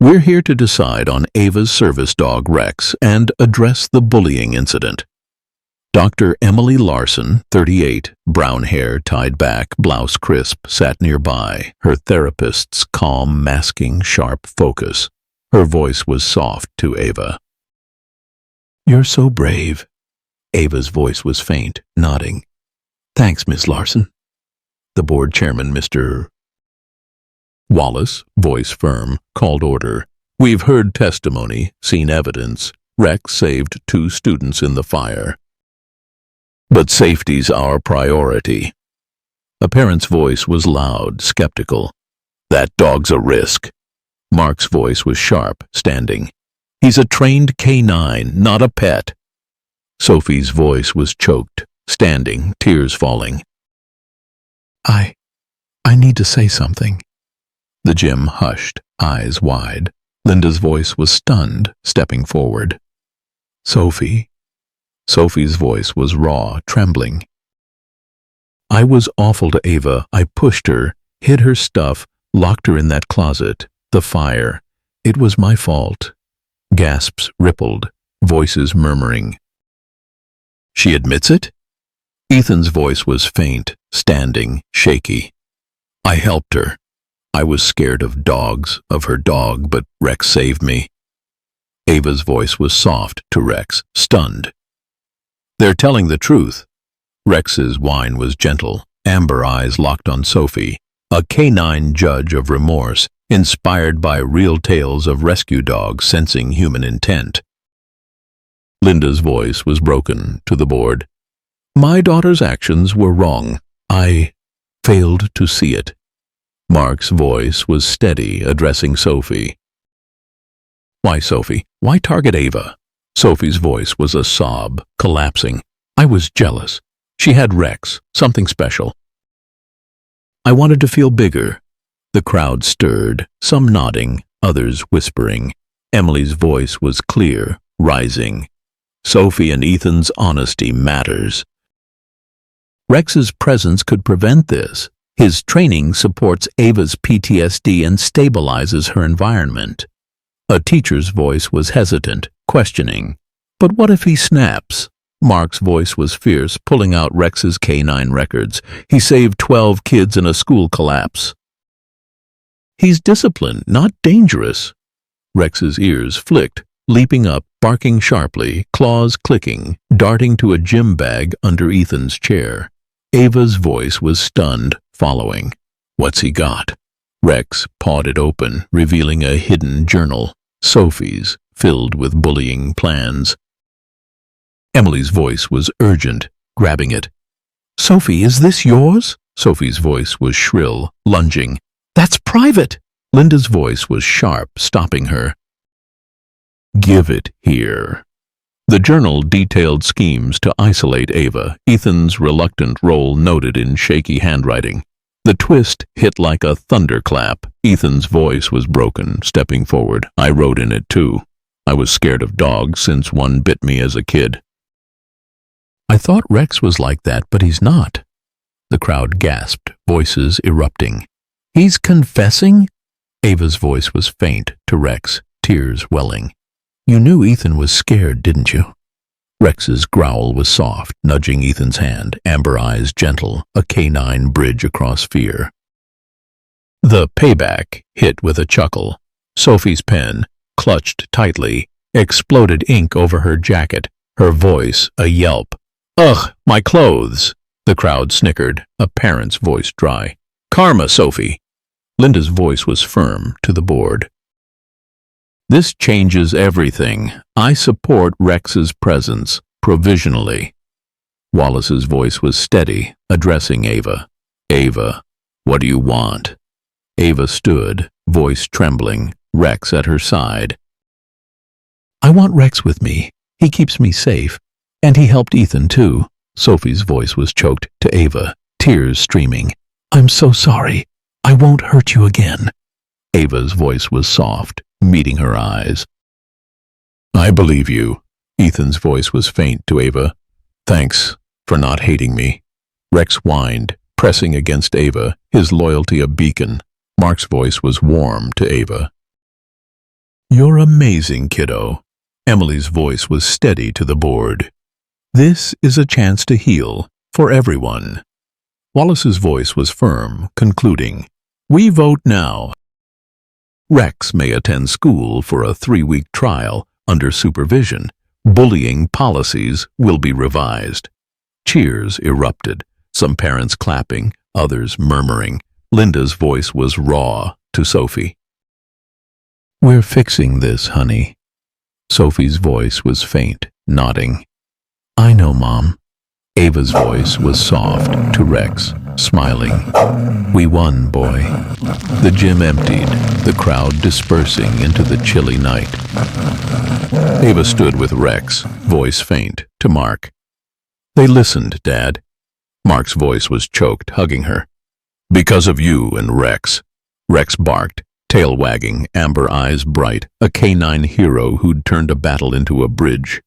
We're here to decide on Ava's service dog Rex and address the bullying incident. Dr. Emily Larson, 38, brown hair tied back, blouse crisp, sat nearby, her therapist's calm masking sharp focus. Her voice was soft to Ava. You're so brave. Ava's voice was faint, nodding. Thanks, Miss Larson. The board chairman, Mr. Wallace, voice firm, called order. We've heard testimony, seen evidence. Rex saved 2 students in the fire. But safety's our priority. A parent's voice was loud, skeptical. That dog's a risk. Mark's voice was sharp, standing. He's a trained canine, not a pet. Sophie's voice was choked, standing, tears falling. I need to say something. The gym hushed, eyes wide. Linda's voice was stunned, stepping forward. Sophie. Sophie's voice was raw, trembling. I was awful to Ava. I pushed her, hid her stuff, locked her in that closet. The fire. It was my fault. Gasps rippled, voices murmuring. She admits it? Ethan's voice was faint, standing, shaky. I helped her. I was scared of dogs, of her dog, but Rex saved me. Ava's voice was soft to Rex, stunned. They're telling the truth. Rex's whine was gentle, amber eyes locked on Sophie, a canine judge of remorse, inspired by real tales of rescue dogs sensing human intent. Linda's voice was broken to the board. My daughter's actions were wrong. I failed to see it. Mark's voice was steady, addressing Sophie. Why, Sophie? Why target Ava? Sophie's voice was a sob, collapsing. I was jealous. She had Rex, something special. I wanted to feel bigger. The crowd stirred, some nodding, others whispering. Emily's voice was clear, rising. Sophie and Ethan's honesty matters. Rex's presence could prevent this. His training supports Ava's PTSD and stabilizes her environment. A teacher's voice was hesitant, questioning. But what if he snaps? Mark's voice was fierce, pulling out Rex's K-9 records. He saved 12 kids in a school collapse. He's disciplined, not dangerous. Rex's ears flicked, leaping up, barking sharply, claws clicking, darting to a gym bag under Ethan's chair. Ava's voice was stunned, following. What's he got? Rex pawed it open, revealing a hidden journal, Sophie's, filled with bullying plans. Emily's voice was urgent, grabbing it. Sophie, is this yours? Sophie's voice was shrill, lunging. That's private! Linda's voice was sharp, stopping her. Give it here. The journal detailed schemes to isolate Ava, Ethan's reluctant role noted in shaky handwriting. The twist hit like a thunderclap. Ethan's voice was broken, stepping forward. I wrote in it too. I was scared of dogs since one bit me as a kid. I thought Rex was like that, but he's not. The crowd gasped, voices erupting. He's confessing? Ava's voice was faint to Rex, tears welling. You knew Ethan was scared, didn't you? Rex's growl was soft, nudging Ethan's hand, amber eyes gentle, a canine bridge across fear. The payback hit with a chuckle. Sophie's pen, clutched tightly, exploded ink over her jacket, her voice a yelp. Ugh, my clothes! The crowd snickered, a parent's voice dry. Karma, Sophie! Linda's voice was firm to the board. This changes everything. I support Rex's presence, provisionally. Wallace's voice was steady, addressing Ava. Ava, what do you want? Ava stood, voice trembling, Rex at her side. I want Rex with me. He keeps me safe. And he helped Ethan, too. Sophie's voice was choked to Ava, tears streaming. I'm so sorry. I won't hurt you again. Ava's voice was soft, meeting her eyes. I believe you. Ethan's voice was faint to Ava. Thanks for not hating me. Rex whined, pressing against Ava, his loyalty a beacon. Mark's voice was warm to Ava. You're amazing, kiddo. Emily's voice was steady to the board. This is a chance to heal, for everyone. Wallace's voice was firm, concluding. We vote now. Rex may attend school for a 3-week trial under supervision. Bullying policies will be revised. Cheers erupted, some parents clapping, others murmuring. Linda's voice was raw to Sophie. We're fixing this, honey. Sophie's voice was faint, nodding. I know, Mom. Ava's voice was soft to Rex, smiling. We won, boy. The gym emptied, the crowd dispersing into the chilly night. Ava stood with Rex, voice faint, to Mark. They listened, Dad. Mark's voice was choked, hugging her. Because of you and Rex. Rex barked, tail wagging, amber eyes bright, a canine hero who'd turned a battle into a bridge.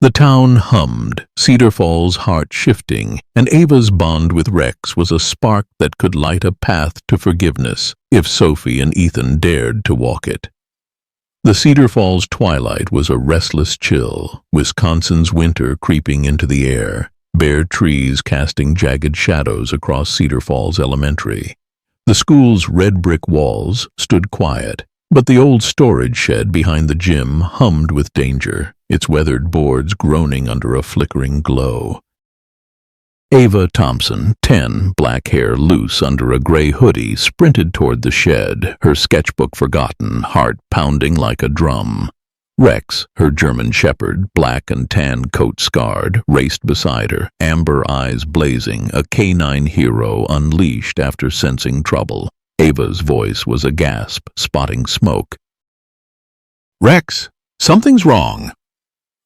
The town hummed, Cedar Falls' heart shifting, and Ava's bond with Rex was a spark that could light a path to forgiveness if Sophie and Ethan dared to walk it. The Cedar Falls twilight was a restless chill, Wisconsin's winter creeping into the air, bare trees casting jagged shadows across Cedar Falls Elementary. The school's red brick walls stood quiet, but the old storage shed behind the gym hummed with danger, its weathered boards groaning under a flickering glow. Ava Thompson, 10, black hair loose under a gray hoodie, sprinted toward the shed, her sketchbook forgotten, heart pounding like a drum. Rex, her German shepherd, black and tan coat scarred, raced beside her, amber eyes blazing, a canine hero unleashed after sensing trouble. Ava's voice was a gasp, spotting smoke. Rex, something's wrong.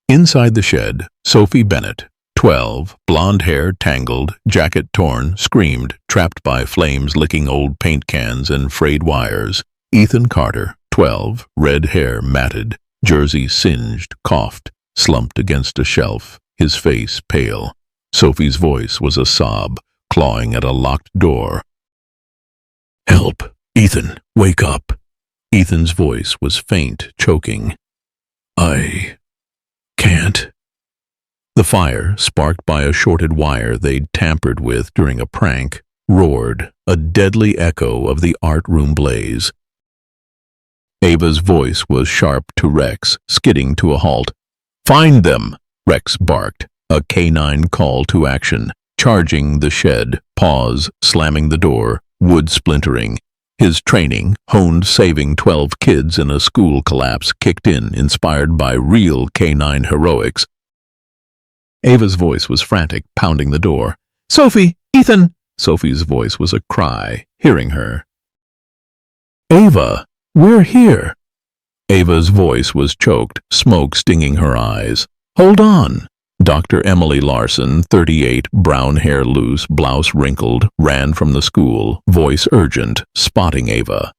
Inside the shed, Sophie Bennett, 12, blonde hair tangled, jacket torn, screamed, trapped by flames licking old paint cans and frayed wires. Ethan Carter, 12, red hair matted, jersey singed, coughed, slumped against a shelf, his face pale. Sophie's voice was a sob, clawing at a locked door. "Help! Ethan, wake up!" Ethan's voice was faint, choking. "I can't." The fire, sparked by a shorted wire they'd tampered with during a prank, roared, a deadly echo of the art room blaze. Ava's voice was sharp to Rex, skidding to a halt. "Find them!" Rex barked, a canine call to action. Charging the shed, pause, slamming the door, wood splintering. His training, honed saving 12 kids in a school collapse, kicked in, inspired by real canine heroics. Ava's voice was frantic, pounding the door. "Sophie! Ethan!" Sophie's voice was a cry, hearing her. "Ava! We're here!" Ava's voice was choked, smoke stinging her eyes. "Hold on!" Dr. Emily Larson, 38, brown hair loose, blouse wrinkled, ran from the school, voice urgent, spotting Ava.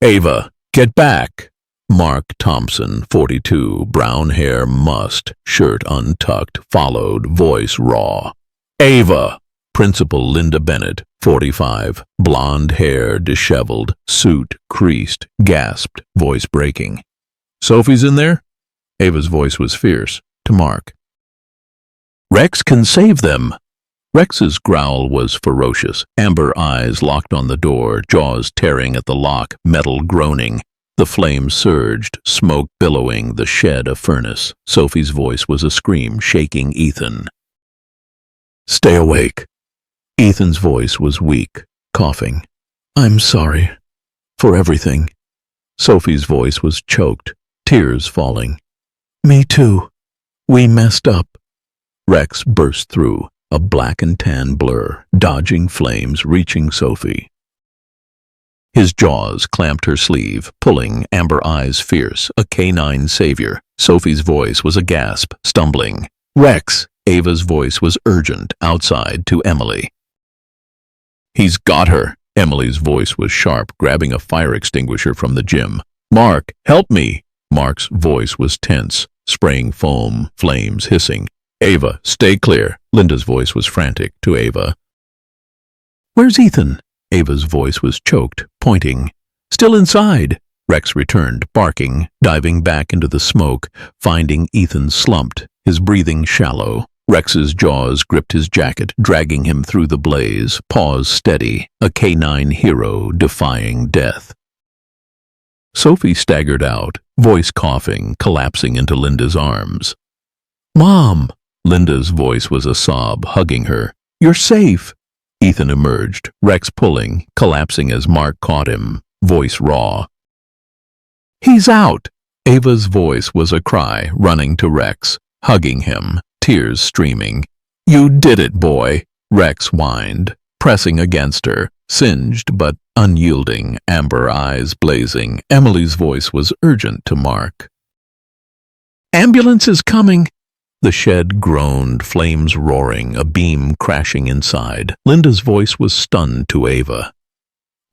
"Ava, get back!" Mark Thompson, 42, brown hair mussed, shirt untucked, followed, voice raw. "Ava!" Principal Linda Bennett, 45, blonde hair disheveled, suit creased, gasped, voice breaking. "Sophie's in there?" Ava's voice was fierce, to Mark. "Rex can save them." Rex's growl was ferocious, amber eyes locked on the door, jaws tearing at the lock, metal groaning. The flames surged, smoke billowing, the shed a furnace. Sophie's voice was a scream, shaking Ethan. "Stay awake." Ethan's voice was weak, coughing. "I'm sorry. For everything." Sophie's voice was choked, tears falling. "Me too. We messed up." Rex burst through, a black and tan blur, dodging flames, reaching Sophie. His jaws clamped her sleeve, pulling, amber eyes fierce, a canine savior. Sophie's voice was a gasp, stumbling. "Rex!" Ava's voice was urgent, outside, to Emily. "He's got her." Emily's voice was sharp, grabbing a fire extinguisher from the gym. "Mark, help me!" Mark's voice was tense, spraying foam, flames hissing. "Ava, stay clear." Linda's voice was frantic, to Ava. "Where's Ethan?" Ava's voice was choked, pointing. "Still inside." Rex returned, barking, diving back into the smoke, finding Ethan slumped, his breathing shallow. Rex's jaws gripped his jacket, dragging him through the blaze, paws steady, a canine hero defying death. Sophie staggered out, voice coughing, collapsing into Linda's arms. "Mom!" Linda's voice was a sob, hugging her. "You're safe!" Ethan emerged, Rex pulling, collapsing as Mark caught him, voice raw. "He's out!" Ava's voice was a cry, running to Rex, hugging him, tears streaming. "You did it, boy!" Rex whined, pressing against her, singed but unyielding, amber eyes blazing. Emily's voice was urgent to Mark. "Ambulance is coming!" The shed groaned, flames roaring, a beam crashing inside. Linda's voice was stunned to Ava.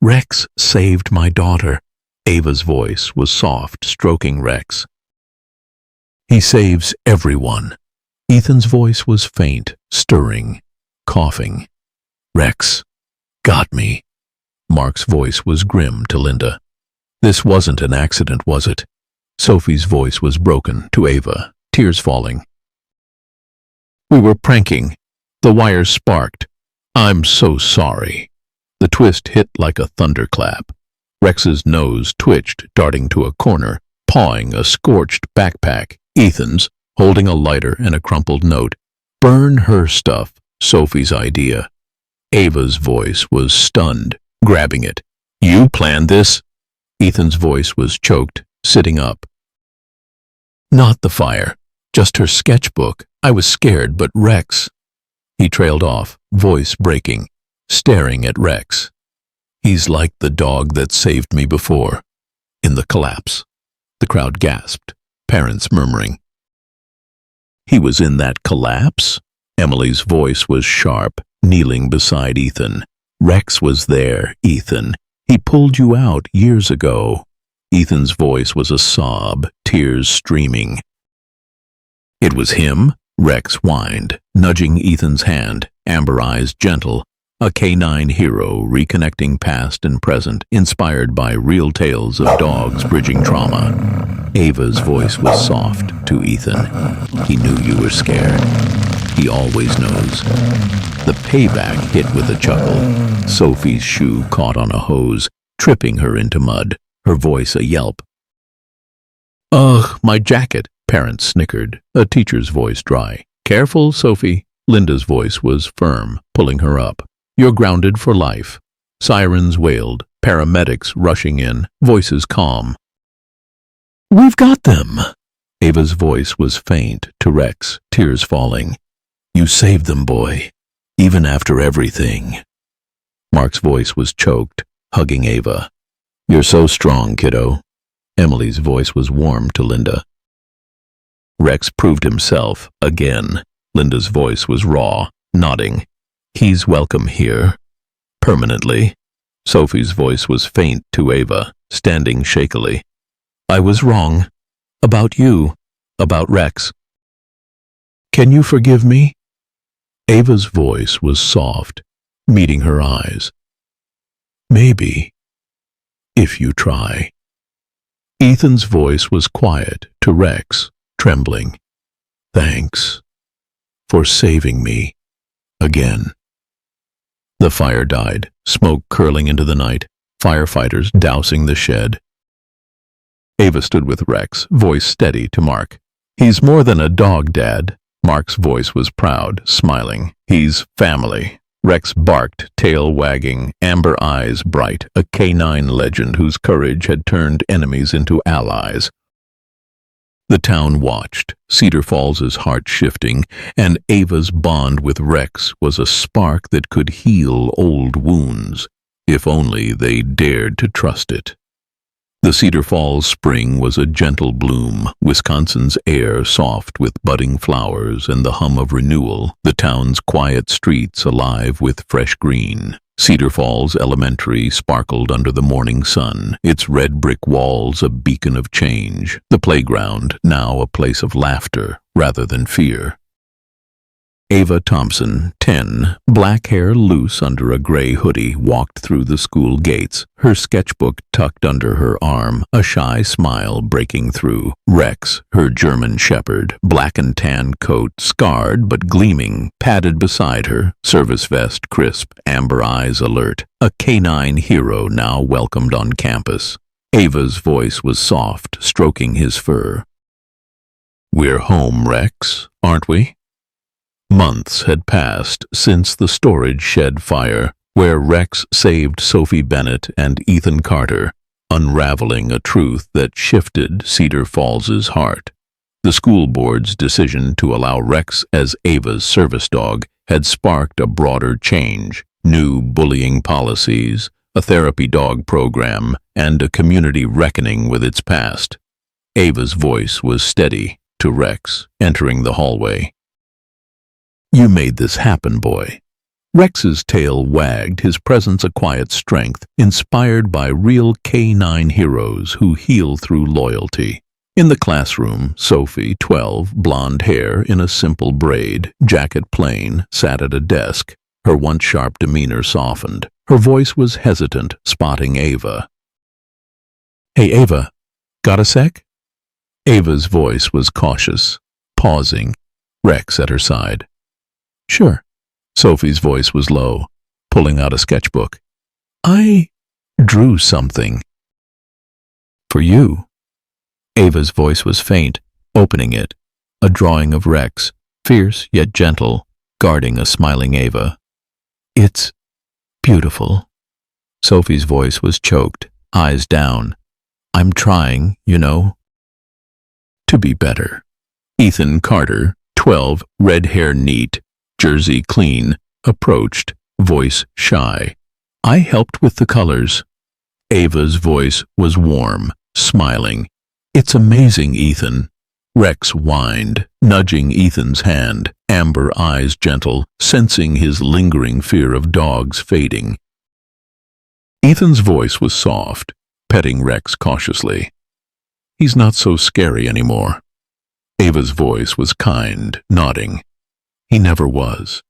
"Rex saved my daughter." Ava's voice was soft, stroking Rex. "He saves everyone." Ethan's voice was faint, stirring, coughing. "Rex got me." Mark's voice was grim to Linda. "This wasn't an accident, was it?" Sophie's voice was broken to Ava, tears falling. "We were pranking. The wire sparked. I'm so sorry." The twist hit like a thunderclap. Rex's nose twitched, darting to a corner, pawing a scorched backpack. Ethan's, holding a lighter and a crumpled note. "Burn her stuff," Sophie's idea. Ava's voice was stunned, grabbing it. "You planned this?" Ethan's voice was choked, sitting up. "Not the fire, just her sketchbook. I was scared, but Rex..." He trailed off, voice breaking, staring at Rex. "He's like the dog that saved me before." In the collapse, the crowd gasped, parents murmuring. "He was in that collapse?" Emily's voice was sharp, kneeling beside Ethan. "Rex was there, Ethan. He pulled you out years ago." Ethan's voice was a sob, tears streaming. It was him? Rex whined, nudging Ethan's hand, amber eyes gentle, a canine hero reconnecting past and present, inspired by real tales of dogs bridging trauma. Ava's voice was soft to Ethan. He knew you were scared. He always knows. The payback hit with a chuckle. Sophie's shoe caught on a hose, tripping her into mud, her voice a yelp. Ugh, my jacket, parents snickered, a teacher's voice dry. Careful, Sophie. Linda's voice was firm, pulling her up. You're grounded for life. Sirens wailed, paramedics rushing in, voices calm. We've got them. Ava's voice was faint to Rex, tears falling. You saved them, boy, even after everything. Mark's voice was choked, hugging Ava. You're so strong, kiddo. Emily's voice was warm to Linda. Rex proved himself again. Linda's voice was raw, nodding. He's welcome here. Permanently. Sophie's voice was faint to Ava, standing shakily. I was wrong. About you. About Rex. Can you forgive me? Ava's voice was soft, meeting her eyes. Maybe. If you try. Ethan's voice was quiet to Rex, trembling. Thanks. For saving me. Again. The fire died, smoke curling into the night, firefighters dousing the shed. Ava stood with Rex, voice steady to Mark. He's more than a dog, Dad. Mark's voice was proud, smiling. He's family. Rex barked, tail wagging, amber eyes bright, a canine legend whose courage had turned enemies into allies. The town watched, Cedar Falls' heart shifting, and Ava's bond with Rex was a spark that could heal old wounds, if only they dared to trust it. The Cedar Falls spring was a gentle bloom, Wisconsin's air soft with budding flowers and the hum of renewal, the town's quiet streets alive with fresh green. Cedar Falls Elementary sparkled under the morning sun, its red brick walls a beacon of change, the playground now a place of laughter rather than fear. Ava Thompson, 10, black hair loose under a gray hoodie, walked through the school gates, her sketchbook tucked under her arm, a shy smile breaking through. Rex, her German shepherd, black and tan coat, scarred but gleaming, padded beside her, service vest crisp, amber eyes alert, a canine hero now welcomed on campus. Ava's voice was soft, stroking his fur. We're home, Rex, aren't we? Months had passed since the storage shed fire, where Rex saved Sophie Bennett and Ethan Carter, unraveling a truth that shifted Cedar Falls's heart. The school board's decision to allow Rex as Ava's service dog had sparked a broader change, new bullying policies, a therapy dog program, and a community reckoning with its past. Ava's voice was steady to Rex, entering the hallway. You made this happen, boy. Rex's tail wagged, his presence a quiet strength, inspired by real canine heroes who heal through loyalty. In the classroom, Sophie, 12, blonde hair in a simple braid, jacket plain, sat at a desk. Her once sharp demeanor softened. Her voice was hesitant, spotting Ava. Hey, Ava, got a sec? Ava's voice was cautious, pausing, Rex at her side. Sure. Sophie's voice was low, pulling out a sketchbook. I drew something. For you. Ava's voice was faint, opening it. A drawing of Rex, fierce yet gentle, guarding a smiling Ava. It's beautiful. Sophie's voice was choked, eyes down. I'm trying, you know. To be better. Ethan Carter, 12, red hair neat, jersey clean, approached, voice shy. I helped with the colors. Ava's voice was warm, smiling. It's amazing, Ethan. Rex whined, nudging Ethan's hand, amber eyes gentle, sensing his lingering fear of dogs fading. Ethan's voice was soft, petting Rex cautiously. He's not so scary anymore. Ava's voice was kind, nodding. He never was.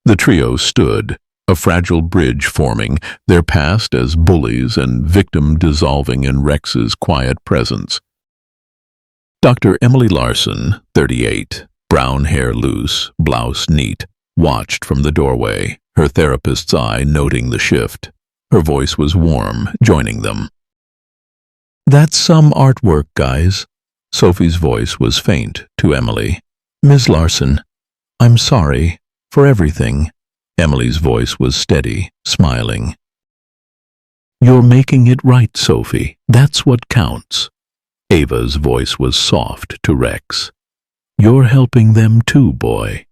The trio stood, a fragile bridge forming, their past as bullies and victim dissolving in Rex's quiet presence. Dr. Emily Larson, 38, brown hair loose, blouse neat, watched from the doorway, her therapist's eye noting the shift. Her voice was warm, joining them. "That's some artwork, guys." Sophie's voice was faint to Emily. "Ms. Larson, I'm sorry for everything." Emily's voice was steady, smiling. "You're making it right, Sophie. That's what counts." Ava's voice was soft to Rex. "You're helping them too, boy."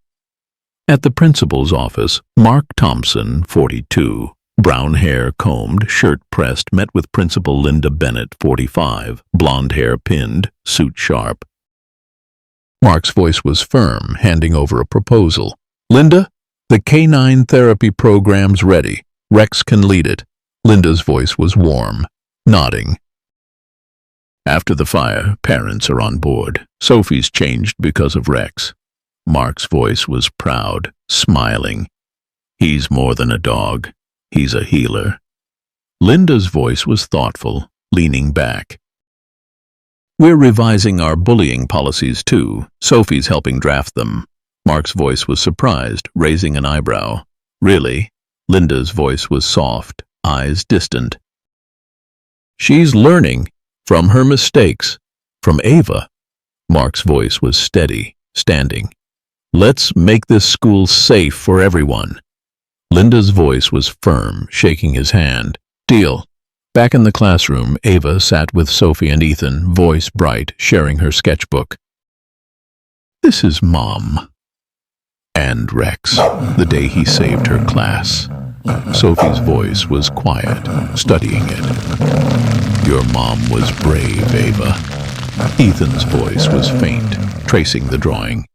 At the principal's office, Mark Thompson, 42, brown hair combed, shirt pressed, met with Principal Linda Bennett, 45, blonde hair pinned, suit sharp. Mark's voice was firm, handing over a proposal. "Linda, the canine therapy program's ready. Rex can lead it." Linda's voice was warm, nodding. "After the fire, parents are on board. Sophie's changed because of Rex." Mark's voice was proud, smiling. "He's more than a dog. He's a healer." Linda's voice was thoughtful, leaning back. "We're revising our bullying policies too. Sophie's helping draft them." Mark's voice was surprised, raising an eyebrow. "Really?" Linda's voice was soft, eyes distant. "She's learning from her mistakes, from Ava." Mark's voice was steady, standing. "Let's make this school safe for everyone." Linda's voice was firm, shaking his hand. "Deal." Back in the classroom, Ava sat with Sophie and Ethan, voice bright, sharing her sketchbook. "This is Mom." And Rex, the day he saved her class. Sophie's voice was quiet, studying it. "Your mom was brave, Ava." Ethan's voice was faint, tracing the drawing.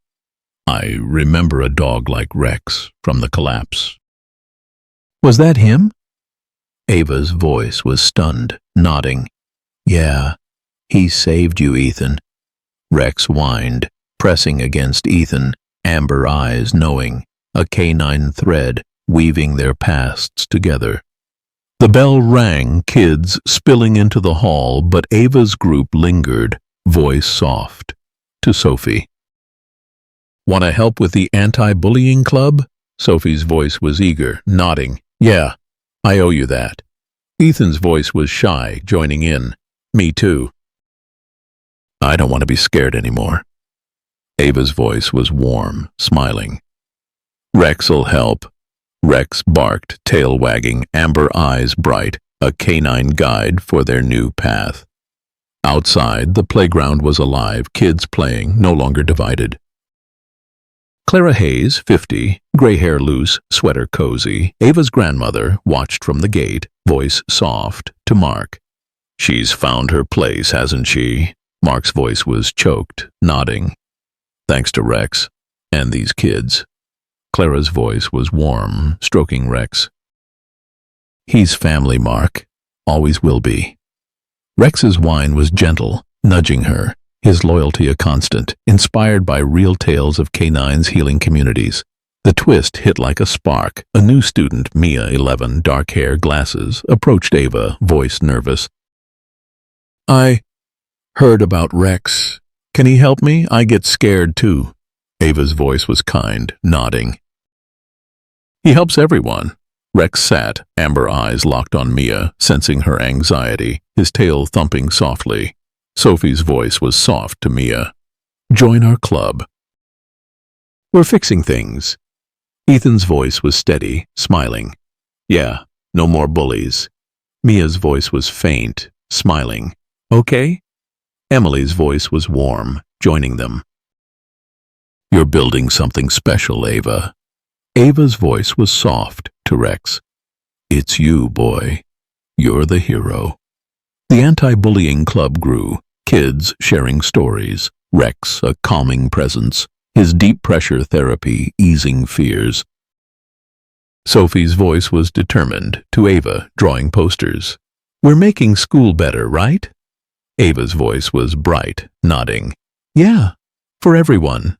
"I remember a dog like Rex from the collapse." "Was that him?" Ava's voice was stunned, nodding. "Yeah, he saved you, Ethan." Rex whined, pressing against Ethan, amber eyes knowing, a canine thread weaving their pasts together. The bell rang, kids spilling into the hall, but Ava's group lingered, voice soft, to Sophie. "Want to help with the anti-bullying club?" Sophie's voice was eager, nodding. "Yeah, I owe you that." Ethan's voice was shy, joining in. "Me too." "I don't want to be scared anymore." Ava's voice was warm, smiling. "Rex'll help." Rex barked, tail wagging, amber eyes bright, a canine guide for their new path. Outside, the playground was alive, kids playing, no longer divided. Clara Hayes, 50, gray hair loose, sweater cozy, Ava's grandmother, watched from the gate, voice soft, to Mark. "She's found her place, hasn't she?" Mark's voice was choked, nodding. "Thanks to Rex and these kids." Clara's voice was warm, stroking Rex. "He's family, Mark. Always will be." Rex's whine was gentle, nudging her, his loyalty a constant, inspired by real tales of canines healing communities. The twist hit like a spark. A new student, Mia, 11, dark hair, glasses, approached Ava, voice nervous. "I heard about Rex. Can he help me? I get scared too." Ava's voice was kind, nodding. "He helps everyone." Rex sat, amber eyes locked on Mia, sensing her anxiety, his tail thumping softly. Sophie's voice was soft to Mia. "Join our club. We're fixing things." Ethan's voice was steady, smiling. "Yeah, no more bullies." Mia's voice was faint, smiling. "Okay?" Emily's voice was warm, joining them. "You're building something special, Ava." Ava's voice was soft to Rex. "It's you, boy. You're the hero." The anti-bullying club grew, kids sharing stories, Rex a calming presence, his deep pressure therapy easing fears. Sophie's voice was determined to Ava, drawing posters. "We're making school better, right?" Ava's voice was bright, nodding. Yeah, for everyone.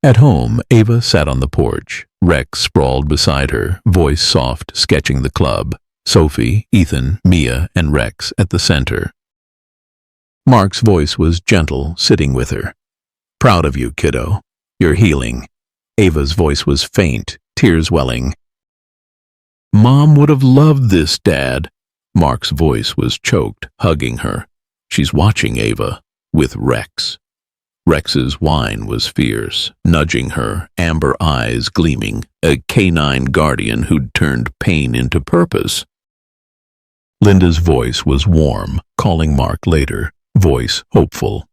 At home, Ava sat on the porch. Rex sprawled beside her, voice soft, sketching the club. Sophie, Ethan, Mia, and Rex at the center. Mark's voice was gentle, sitting with her. Proud of you, kiddo. You're healing. Ava's voice was faint, tears welling. Mom would have loved this, Dad. Mark's voice was choked, hugging her. She's watching Ava, with Rex. Rex's whine was fierce, nudging her, amber eyes gleaming, a canine guardian who'd turned pain into purpose. Linda's voice was warm, calling Mark later, voice hopeful.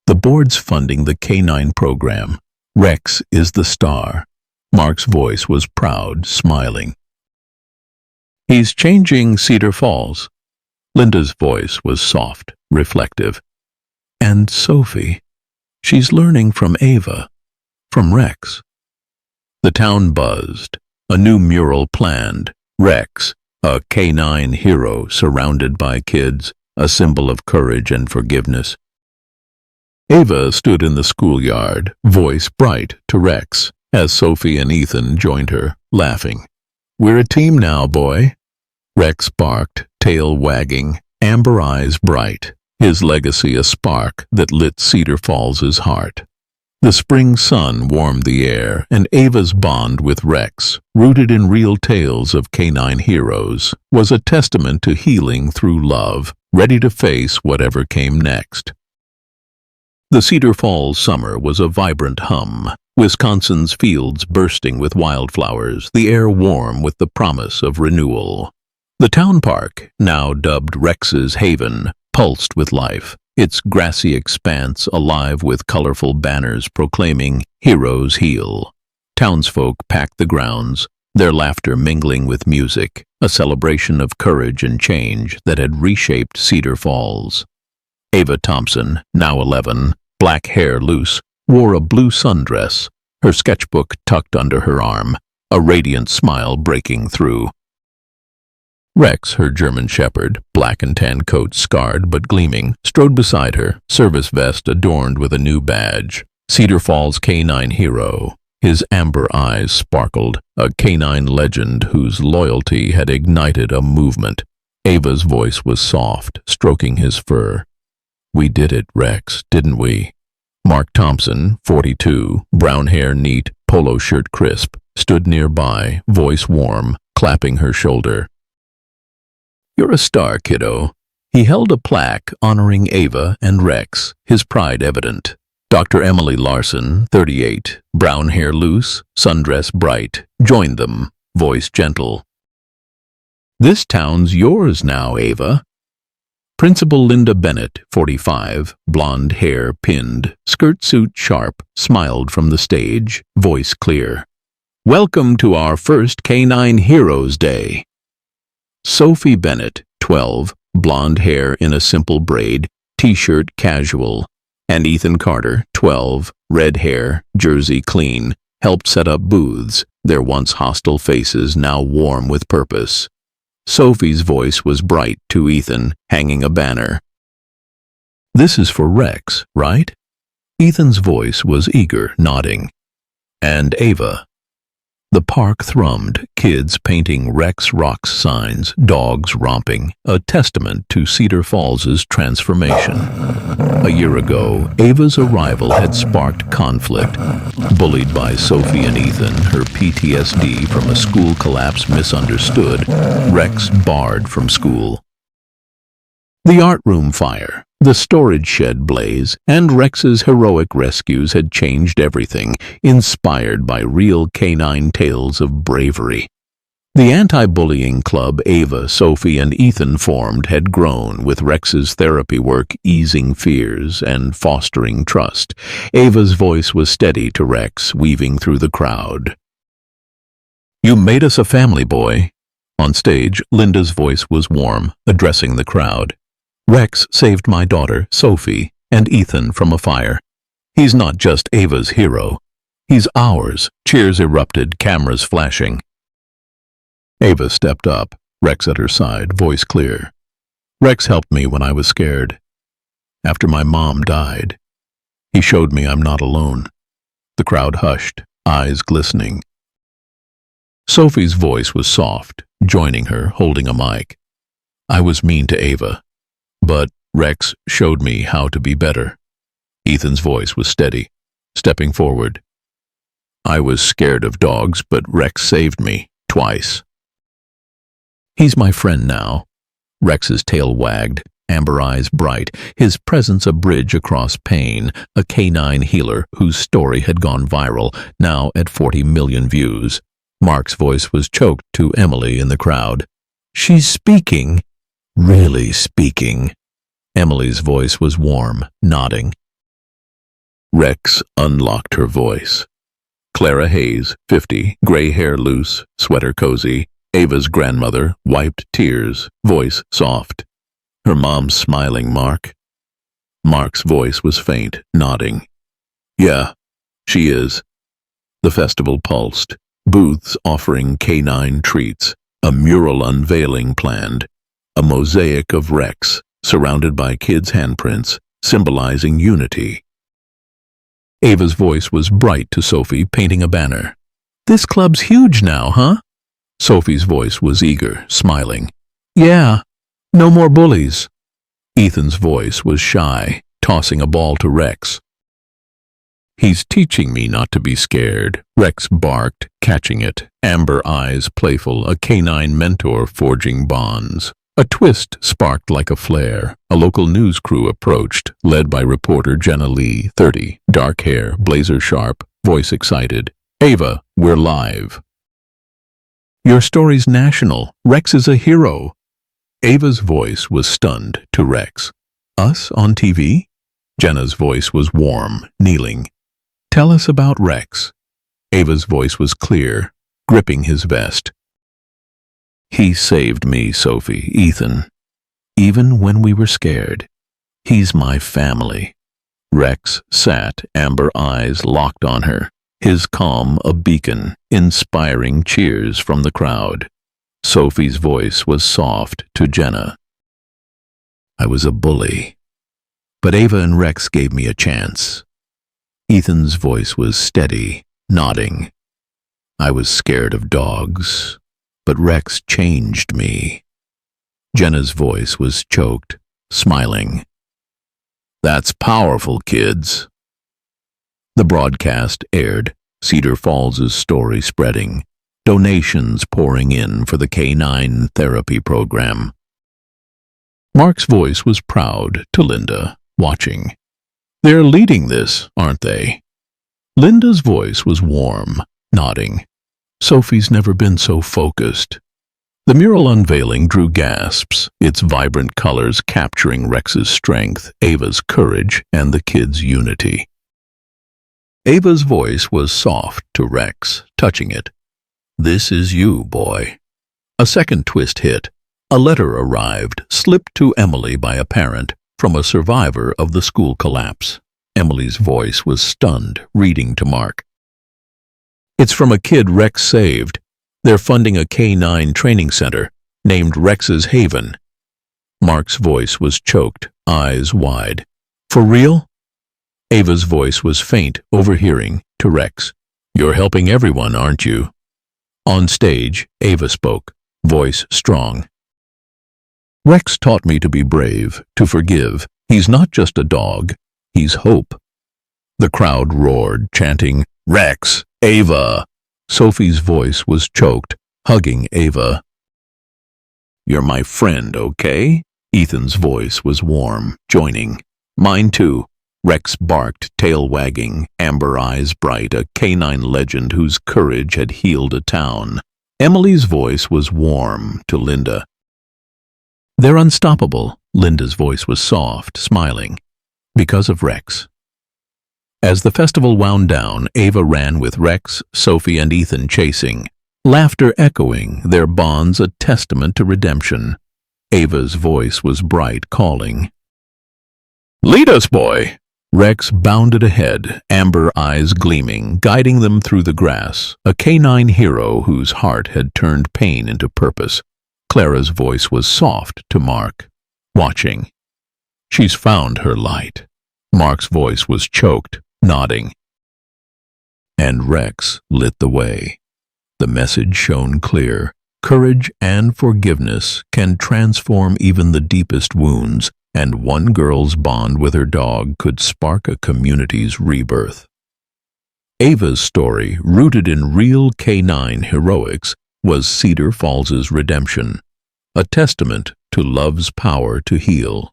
The board's funding the K9 program. Rex is the star. Mark's voice was proud, smiling. He's changing Cedar Falls. Linda's voice was soft, reflective. And Sophie. She's learning from Ava, from Rex. The town buzzed. A new mural planned. Rex, a K9 hero surrounded by kids, a symbol of courage and forgiveness. Ava stood in the schoolyard, voice bright to Rex, as Sophie and Ethan joined her, laughing. We're a team now, boy. Rex barked, tail wagging, amber eyes bright, his legacy a spark that lit Cedar Falls's heart. The spring sun warmed the air, and Ava's bond with Rex, rooted in real tales of K9 heroes, was a testament to healing through love, ready to face whatever came next. The Cedar Falls summer was a vibrant hum, Wisconsin's fields bursting with wildflowers, the air warm with the promise of renewal. The town park, now dubbed Rex's Haven, pulsed with life, its grassy expanse alive with colorful banners proclaiming "Heroes Heal." Townsfolk packed the grounds, their laughter mingling with music, a celebration of courage and change that had reshaped Cedar Falls. Ava Thompson, now 11, black hair loose, wore a blue sundress, her sketchbook tucked under her arm, a radiant smile breaking through. Rex, her German shepherd, black and tan coat scarred but gleaming, strode beside her, service vest adorned with a new badge. Cedar Falls K9 hero. His amber eyes sparkled, a K9 legend whose loyalty had ignited a movement. Ava's voice was soft, stroking his fur. We did it, Rex, didn't we? Mark Thompson, 42, brown hair neat, polo shirt crisp, stood nearby, voice warm, clapping her shoulder. You're a star, kiddo. He held a plaque honoring Ava and Rex, his pride evident. Dr. Emily Larson, 38, brown hair loose, sundress bright, joined them, voice gentle. This town's yours now, Ava. Principal Linda Bennett, 45, blonde hair pinned, skirt suit sharp, smiled from the stage, voice clear. Welcome to our first K9 Heroes Day. Sophie Bennett, 12, blonde hair in a simple braid, t-shirt casual, and Ethan Carter, 12, red hair, jersey clean, helped set up booths, their once hostile faces now warm with purpose. Sophie's voice was bright to Ethan, hanging a banner. This is for Rex, right? Ethan's voice was eager, nodding. And Ava. The park thrummed, kids painting Rex Rocks signs, dogs romping, a testament to Cedar Falls's transformation. A year ago, Ava's arrival had sparked conflict. Bullied by Sophie and Ethan, her PTSD from a school collapse misunderstood, Rex barred from school. The art room fire, the storage shed blaze, and Rex's heroic rescues had changed everything, inspired by real K9 tales of bravery. The anti-bullying club Ava, Sophie, and Ethan formed had grown, with Rex's therapy work easing fears and fostering trust. Ava's voice was steady to Rex, weaving through the crowd. You made us a family, boy. On stage, Linda's voice was warm, addressing the crowd. Rex saved my daughter, Sophie, and Ethan from a fire. He's not just Ava's hero. He's ours. Cheers erupted, cameras flashing. Ava stepped up, Rex at her side, voice clear. Rex helped me when I was scared. After my mom died. He showed me I'm not alone. The crowd hushed, eyes glistening. Sophie's voice was soft, joining her, holding a mic. I was mean to Ava, but Rex showed me how to be better. Ethan's voice was steady, stepping forward. I was scared of dogs, but Rex saved me, twice. He's my friend now. Rex's tail wagged, amber eyes bright, his presence a bridge across pain, a canine healer whose story had gone viral, now at 40 million views. Mark's voice was choked to Emily in the crowd. She's speaking. Really speaking. Emily's voice was warm, nodding. Rex unlocked her voice. Clara Hayes, 50, gray hair loose, sweater cozy. Ava's grandmother wiped tears, voice soft. Her mom smiling. Mark. Mark's voice was faint, nodding. Yeah, she is. The festival pulsed. Booths offering canine treats, a mural unveiling planned, a mosaic of Rex, surrounded by kids' handprints, symbolizing unity. Ava's voice was bright to Sophie, painting a banner. This club's huge now, huh? Sophie's voice was eager, smiling. Yeah, no more bullies. Ethan's voice was shy, tossing a ball to Rex. He's teaching me not to be scared, Rex barked, catching it, amber eyes playful, a canine mentor forging bonds. A twist sparked like a flare. A local news crew approached, led by reporter Jenna Lee, 30, dark hair, blazer sharp, voice excited. Ava, we're live. Your story's national. Rex is a hero. Ava's voice was stunned to Rex. Us on TV? Jenna's voice was warm, kneeling. Tell us about Rex. Ava's voice was clear, gripping his vest. He saved me, Sophie, Ethan. Even when we were scared. He's my family. Rex sat, amber eyes locked on her, his calm a beacon, inspiring cheers from the crowd. Sophie's voice was soft to Jenna. I was a bully, but Ava and Rex gave me a chance. Ethan's voice was steady, nodding. I was scared of dogs, but Rex changed me. Jenna's voice was choked, smiling. That's powerful, kids. The broadcast aired, Cedar Falls' story spreading, donations pouring in for the canine therapy program. Mark's voice was proud to Linda, watching. They're leading this, aren't they? Linda's voice was warm, nodding. Sophie's never been so focused. The mural unveiling drew gasps, its vibrant colors capturing Rex's strength, Ava's courage, and the kids' unity. Ava's voice was soft to Rex, touching it. This is you, boy. A second twist hit. A letter arrived, slipped to Emily by a parent, from a survivor of the school collapse. Emily's voice was stunned, reading to Mark. It's from a kid Rex saved. They're funding a canine training center, named Rex's Haven. Mark's voice was choked, eyes wide. For real? Ava's voice was faint, overhearing, to Rex. You're helping everyone, aren't you? On stage, Ava spoke, voice strong. Rex taught me to be brave, to forgive. He's not just a dog, he's hope. The crowd roared, chanting, Rex, Ava. Sophie's voice was choked, hugging Ava. You're my friend, okay? Ethan's voice was warm, joining. Mine too. Rex barked, tail wagging, amber eyes bright, a canine legend whose courage had healed a town. Emily's voice was warm to Linda. They're unstoppable. Linda's voice was soft, smiling. Because of Rex. As the festival wound down, Ava ran with Rex, Sophie, and Ethan chasing, laughter echoing, their bonds a testament to redemption. Ava's voice was bright, calling. Lead us, boy! Rex bounded ahead, amber eyes gleaming, guiding them through the grass, a canine hero whose heart had turned pain into purpose. Clara's voice was soft to Mark, watching. She's found her light. Mark's voice was choked, nodding. And Rex lit the way. The message shone clear. Courage and forgiveness can transform even the deepest wounds, and one girl's bond with her dog could spark a community's rebirth. Ava's story, rooted in real canine heroics, was Cedar Falls's redemption, a testament to love's power to heal.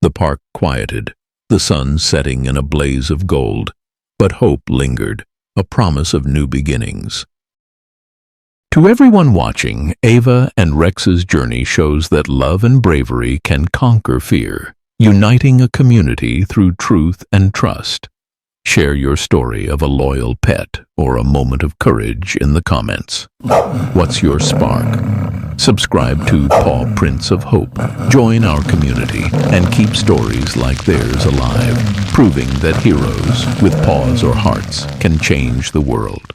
The park quieted, the sun setting in a blaze of gold, but hope lingered, a promise of new beginnings. To everyone watching, Ava and Rex's journey shows that love and bravery can conquer fear, uniting a community through truth and trust. Share your story of a loyal pet or a moment of courage in the comments. What's your spark? Subscribe to Pawprints of Hope. Join our community and keep stories like theirs alive, proving that heroes with paws or hearts can change the world.